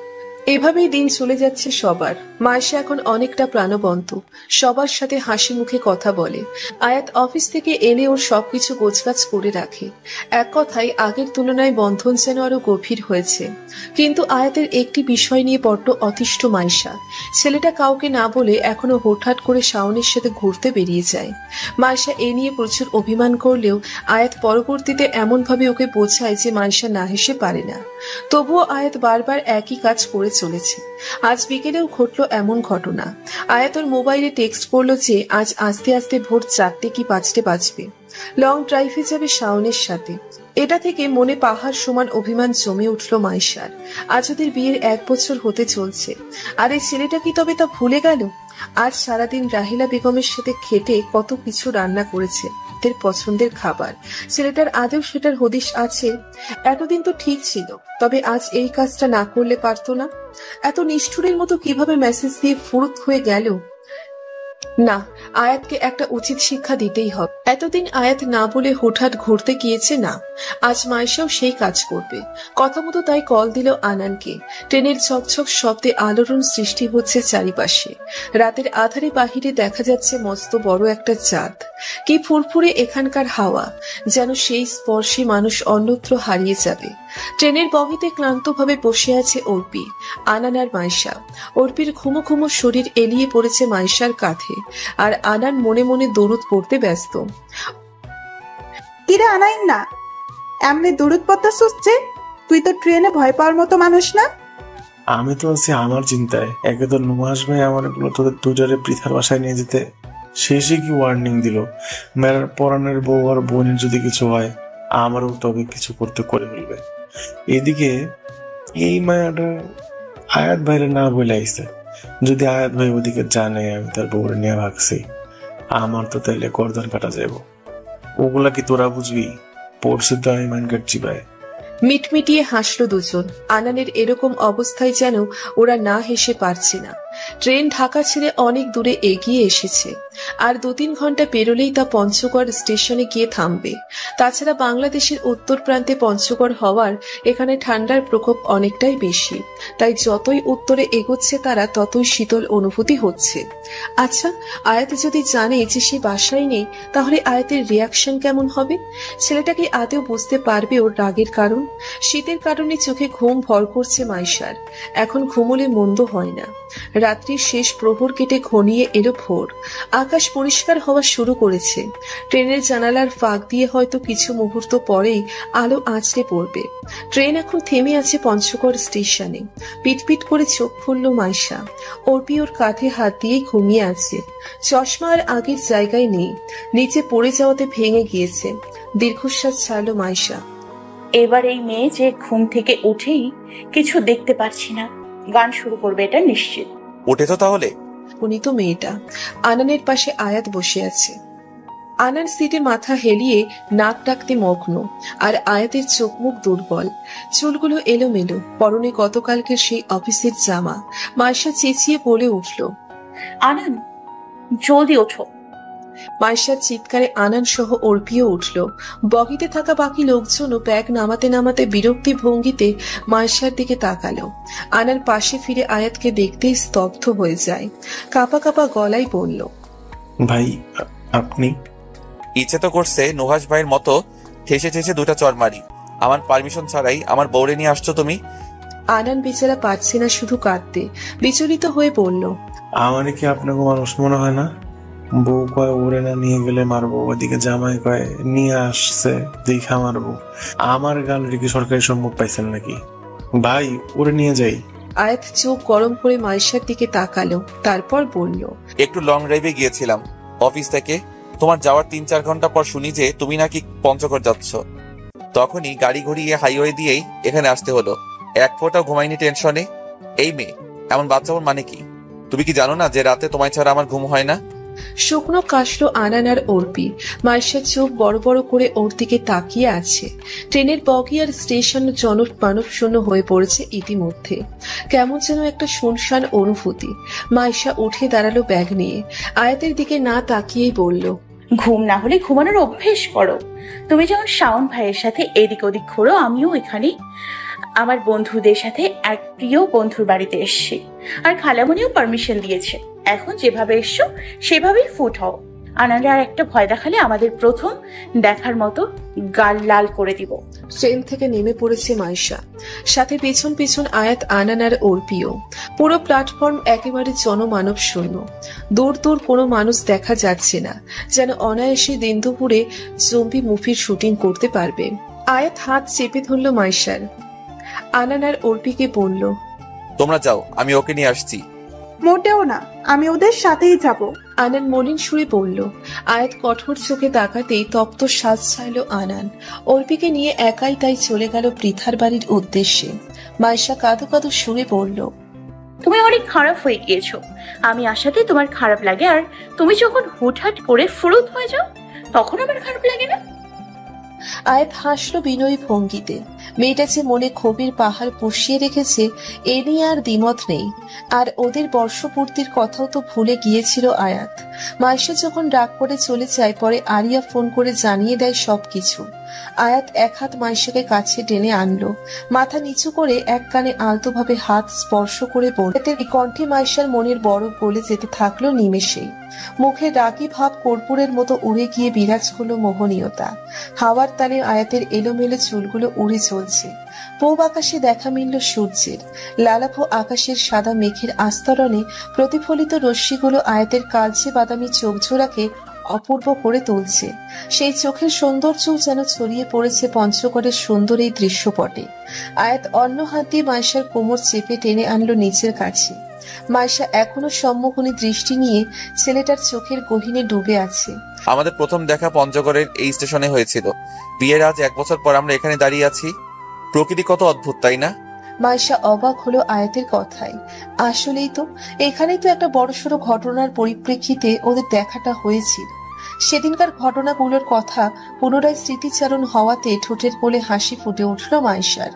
এভাবেই দিন চলে যাচ্ছে সবার। মায়েশা এখন অনেকটা প্রাণবন্ত, সবার সাথে হাসি মুখে কথা বলে। আয়াত অফিস থেকে এলে ওর সবকিছু গোছগাছ করে রাখে। এক কথায় আগের তুলনায় বন্ধন যেন আরো গভীর হয়েছে। কিন্তু আয়াতের একটি বিষয় নিয়ে বড্ড অতিষ্ঠ মায়েশা। ছেলেটা কাউকে না বলে এখনো হঠাৎ করে শাওনের সাথে ঘুরতে বেরিয়ে যায়। মায়েশা এ নিয়ে প্রচুর অভিমান করলেও আয়াত পরবর্তীতে এমনভাবে ওকে বোঝায় যে মায়েশা না হেসে পারে না। তবুও আয়াত বারবার একই কাজ করে চলেছে। আজ বিকেলেও ঘটল এমন ঘটনা। আয়াত ওর মোবাইলে টেক্সট করলো যে আজ আস্তে আস্তে ভোর 4টে কি 5টে বাজবে। লং ড্রাইভে যাবে শাওনের সাথে। এটা থেকে মনে পাহাড় সমান অভিমান জমে উঠল মায়েশার। আজ ওদের বিয়ের 1 বছর হতে চলছে, আর এই ছেলেটা কি তবে তা ভুলে গেল? আজ সারাদিন রাহিলা বেগমের সাথে খেটে কত কিছু রান্না করেছে, এর পছন্দের খাবার। ছেলেটার আদৌ সেটার হদিশ আছে? এতদিন তো ঠিক ছিল, তবে আজ এই কাজটা না করলে পারতো না? এত নিষ্ঠুরের মতো কিভাবে মেসেজ দিয়ে ফুরুত হয়ে গেল? না, আয়াতকে একটা উচিত শিক্ষা দিতেই হবে। এতদিন আয়াত না বলে হঠাৎ ঘুরতে গিয়েছে না, আজ মায়েশাও সেই কাজ করবে। কথা মতো তাই কল দিল আনানকে। ট্রেনের ঝকঝক শব্দে আলোড়ন সৃষ্টি হচ্ছে চারিপাশে। রাতের আধারে বাহিরে দেখা যাচ্ছে মস্ত বড় একটা চাঁদ। কি ফুরফুরে এখানকার হাওয়া, যেন সেই স্পর্শে মানুষ অন্যত্র হারিয়ে যাবে। ট্রেনের বগিতে ক্লান্তভাবে বসে আছে অর্পি, আনান আর মায়েশা। অর্পির ঘুমো ঘুমো শরীর এলিয়ে পড়েছে মায়েশার কাঁধে, আর আনান মনে মনে দরুদ পড়তে ব্যস্ত।
কিরে আনাইন না, এমনি দরুদ পড়তে সুচ্ছে? তুই তো ট্রেনে ভয় পাওয়ার মতো মানুষ না।
আমি তো আছি আমার চিন্তায়। একে তো নুহাস ভাই আমার এগুলো তোদের দুজনে পৃথার বাসায় নিয়ে যেতে শেষে কি ওয়ার্নিং দিল, মেয়ের পরাণের বউ আর বোনের যদি কিছু হয় আমারও তবে কিছু করতে করে ফেলবে। এদিকে এই মায়াটা আয়াত ভাইরে না বলে আইছে। যদি আয়াত ভাই ওদিকে জানে আমি তার বউরে নিয়ে ভাগছি, আমার তো তাইলে গর্দন কাটা যাব। ওগুলা কি তোরা বুঝবি? পড়ছে তো আমি মান কাটছি ভাই।
মিটমিটিয়ে হাসলো দুজন। আনানের এরকম অবস্থায় যেন ওরা না হেসে পারছে না। ট্রেন ঢাকা ছেড়ে অনেক দূরে এগিয়ে এসেছে, আর 2-3 ঘন্টা পেরোলেই তা পঞ্চগড় স্টেশনে গিয়ে থামবে। তাছাড়া বাংলাদেশের উত্তর প্রান্তে পঞ্চগড় হওয়ার এখানে ঠান্ডার প্রকোপ অনেকটাই বেশি, তাই যতই উত্তরে এগোচ্ছে তারা ততই শীতল অনুভূতি হচ্ছে। আচ্ছা, আয়াত যদি জানে যে সে বাসায় নেই, তাহলে আয়াতের রিয়াকশন কেমন হবে? ছেলেটা কি আদৌ বুঝতে পারবে ওর রাগের কারণ? শীতের কারণে চোখে ঘুম ভর করছে মাইশার। এখন ঘুমোলে মন্দ হয় না। রাত্রির শেষ প্রহর কেটে ঘনিয়ে এলো ভোর। আকাশ পরিষ্কার হওয়া শুরু করেছে। ট্রেনের জানালার ফাঁক দিয়ে হয়তো কিছু মুহূর্ত পরেই আলো আঁচড়ে পড়বে। ট্রেন এখন থেমে আছে পঞ্চগড় স্টেশনে। পিটপিট করে চোখ খুলল মাইশা। অর্পি ওর কাঁধে হাত দিয়ে ঘুমিয়ে আছে। চশমা আর আগের জায়গায় নেই, নিচে পড়ে যাওয়াতে ভেঙে গিয়েছে। দীর্ঘশ্বাস ছাড়ল মাইশা।
এবার এই মেয়ে যে ঘুম থেকে উঠেই কিছু দেখতে পারছি না, গান শুরু করবে এটা নিশ্চিত।
উঠেছো তাহলে?
উনি তো মেয়েটা। আনানের পাশে আয়াত বসে আছে। আনান সিটে মাথা হেলিয়ে নাক ডাকতে মগ্ন, আর আয়াতের চোখ মুখ দুর্বল, চুলগুলো এলোমেলো, পরনে গতকালকের সেই অফিসের জামা। মায়েশা চেঁচিয়ে বলে উঠল,
আনান জলদি ওঠো।
মায়েশার চিৎকারে আনান সহ অর্পিও উঠল। বগিতে থাকা বাকি লোকজনও ব্যাগ নামাতে নামাতে বিরক্তি ভঙ্গিতে মায়েশার দিকে তাকালো। আনান পাশে ফিরে আয়াতকে দেখতেই স্তব্ধ হয়ে যায়। কাঁপা কাঁপা গলায় বলল,
ভাই আপনি?
ইচ্ছে তো করছে নুহাস ভাইয়ের মতো ঠেসে ঠেসে 2টা চড় মারি। আমার পারমিশন ছাড়াই আমার বউরে নিয়ে আসছো তুমি।
আনান বেচারা পারছে না শুধু কাঁদতে। বিচলিত হয়ে বলল,
আমার কি আপনাকে মানুষ মনে হয় না? বউ কয় ওরে না নিয়ে গেলে মারবো, ওদিকে জামাই কয় নিয়ে আসছে দেখা মারবো। আমার গালের কি সরকারি সম্মুখ পাইছেন নাকি? ভাই ওরে নিয়ে যাই।
আয়াত চোখ গরম করে মায়েশার দিকে তাকালো, তারপর বলল,
একটু লং ড্রাইভে গিয়েছিলাম অফিস থেকে। তোমার যাওয়ার 3-4 ঘন্টা পর শুনি যে তুমি নাকি পঞ্চগড় যাচ্ছ। তখনই গাড়ি ঘুরিয়ে হাইওয়ে দিয়েই এখানে আসতে হলো। এক ফোঁটাও ঘুমাইনি টেনশনে। এই মেয়ে, এমন বাচ্চামন মানে কি? তুমি কি জানো না যে রাতে তোমায় ছাড়া আমার ঘুম হয় না?
শুকনো কাশলো আনান আর অর্পি। মাইশা চোখ বড় বড় করে ওর দিকে তাকিয়ে আছে। ট্রেনের বগি আর স্টেশন মানব শূন্য হয়ে পড়েছে ইতিমধ্যে। কেমন যেন একটা শুনশান অনুভূতি। মাইশা উঠে দাঁড়ালো ব্যাগ নিয়ে। আয়াতের দিকে না তাকিয়েই বলল,
ঘুম না হলে ঘুমানোর অভ্যেস করো। তুমি যেমন শাওন ভাইয়ের সাথে এদিক ওদিক ঘোরো, আমিও এখানে আমার বন্ধুদের সাথে এক প্রিয় বন্ধুর বাড়িতে এসছি। আর খালামণিও পারমিশন দিয়েছে। এখন যেভাবে এসছো সেভাবেই ফুট হও। আনালে আর একটা ভয় দেখালে আমাদের প্রথম দেখার মতো গাল লাল করে দিব।
ট্রেন থেকে নেমে পড়েছে মাইশা, সাথে পেছন পেছন আয়াত, আনান আর অর্পিও। পুরো প্ল্যাটফর্ম একেবারে জনমানব শূন্য। দূর দূর কোনো মানুষ দেখা যাচ্ছে না, যেন অনায়াসে দিন দুপুরে জম্বি মুভির শুটিং করতে পারবে। আয়াত হাত চেপে ধরল মাইশার। আনান আর অর্পিকে বলল,
তোমরা যাও, আমি ওকে নিয়ে আসছি।
মোটেও না, আমি ওদের সাথেই যাব।
আনান মলিন সুরে বলল। আয়াত কঠোর চোখে তাকাতেই তপ্ত শ্বাস ছাইল আনান। অর্পিকে নিয়ে একাই তাই চলে গেল পৃথার বাড়ির উদ্দেশ্যে। মাইশা কাঁদো কাঁদো সুরে বলল,
তুমি অনেক খারাপ হয়ে গিয়েছো। আমি আসাতে তোমার খারাপ লাগে, আর তুমি যখন হুটহাট করে ফুরুত হয়ে যাও তখন আমার খারাপ লাগে না?
আয়াত হাসলো বিনয়ী ভঙ্গিতে। মেয়েটা যে মনে ক্ষোভের পাহাড় পুষিয়ে রেখেছে এ নিয়ে আর দ্বিমত নেই। আর ওদের বর্ষপূর্তির কথাও তো ভুলে গিয়েছিল আয়াত। মাইশা যখন রাগ করে চলে যায়, পরে আরিয়া ফোন করে জানিয়ে দেয় সবকিছু। আয়াত এক হাত মাইশাকে কাছে টেনে আনলো। মাথা নিচু করে এক কানে আলতোভাবে হাত স্পর্শ করে বলল, কণ্ঠে মাইশার মনের বরফ গলে যেতে থাকলো নিমেষেই। মুখে রাগী ভাব কর্পূরের মতো উড়ে গিয়ে বিরাজ হলো মোহনীয়তা। হাওয়ার তালে আয়াতের এলোমেলো চুলগুলো উড়ে চলছে। পূব আকাশে দেখা মিলল সূর্যের। লালাভ আকাশের সাদা মেঘের আস্তরণে প্রতিফলিত রশ্মিগুলো আয়াতের কালচে বাদামি চোখ জোড়াকে অপূর্ব করে তুলছে। সেই চোখের সৌন্দর্য যেন ছড়িয়ে পড়েছে পঞ্চগড়ের সুন্দর এই দৃশ্যপটে। আয়াত অন্য হাত দিয়ে মাইশার কোমর চেপে টেনে আনলো নিচের কাছে। মাইশা এখনো সম্মোহনী দৃষ্টি নিয়ে ছেলেটার চোখের গহীনে ডুবে আছে।
আমাদের প্রথম দেখা পঞ্চগড়ের এই স্টেশনে হয়েছিল। বিয়ের আজ 1 বছর পর আমরা এখানে দাঁড়িয়ে আছি। প্রকৃতি কত অদ্ভুত, তাই না?
মাইশা অবাক হলো আয়াতের কথায়। আসলেই তো, এখানেই তো একটা বড়সড় ঘটনার পরিপ্রেক্ষিতে ওদের দেখাটা হয়েছিল। সেদিনকার ঘটনাগুলোর কথা পুনরায় স্মৃতিচারণ হওয়াতে ঠোঁটের কোলে হাসি ফুটে উঠল মাইশার।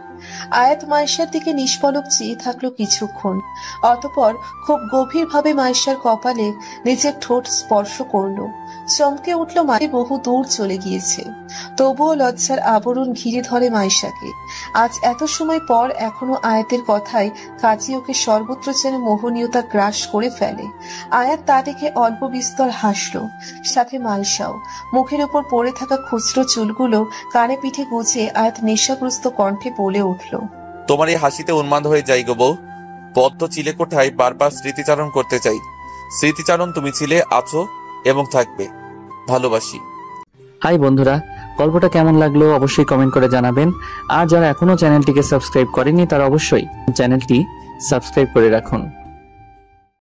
আয়াত মাইশার দিকে নিষ্পলক চেয়ে থাকলো কিছুক্ষণ। অতঃপর খুব গভীরভাবে মাইশার কপালে নিজের ঠোঁট স্পর্শ করলো। চমকে উঠল, মাঝে বহু দূর চলে গিয়েছে। তবুও লজ্জার আবরণ ঘিরে ধরে মাইশাকে। আজ এত সময় পর এখনো আয়াতের কথায় কাজী ওকে সর্বত্র যেন মোহনীয়তা গ্রাস করে ফেলে। আয়াত তা দেখে অল্প বিস্তর হাসলো, সাথে মাইশাও। মুখের উপর পড়ে থাকা খুচরো চুলগুলো কানে পিঠে গুজে আয়াত নেশাগ্রস্ত কণ্ঠে বলে উঠল,
তোমার এই হাসিতে উন্মাদ হয়ে যাই গো বউ। পদ্ম চিলেকোঠায় বারবার স্মৃতিচারণ করতে চাই। স্মৃতিচারণ তুমি ছিলে, আছো এবং থাকবে। ভালোবাসি।
হাই বন্ধুরা, গল্পটা কেমন লাগলো অবশ্যই কমেন্ট করে জানাবেন। আর যারা এখনো চ্যানেলটিকে সাবস্ক্রাইব করেনি তারা অবশ্যই চ্যানেলটি সাবস্ক্রাইব করে রাখুন।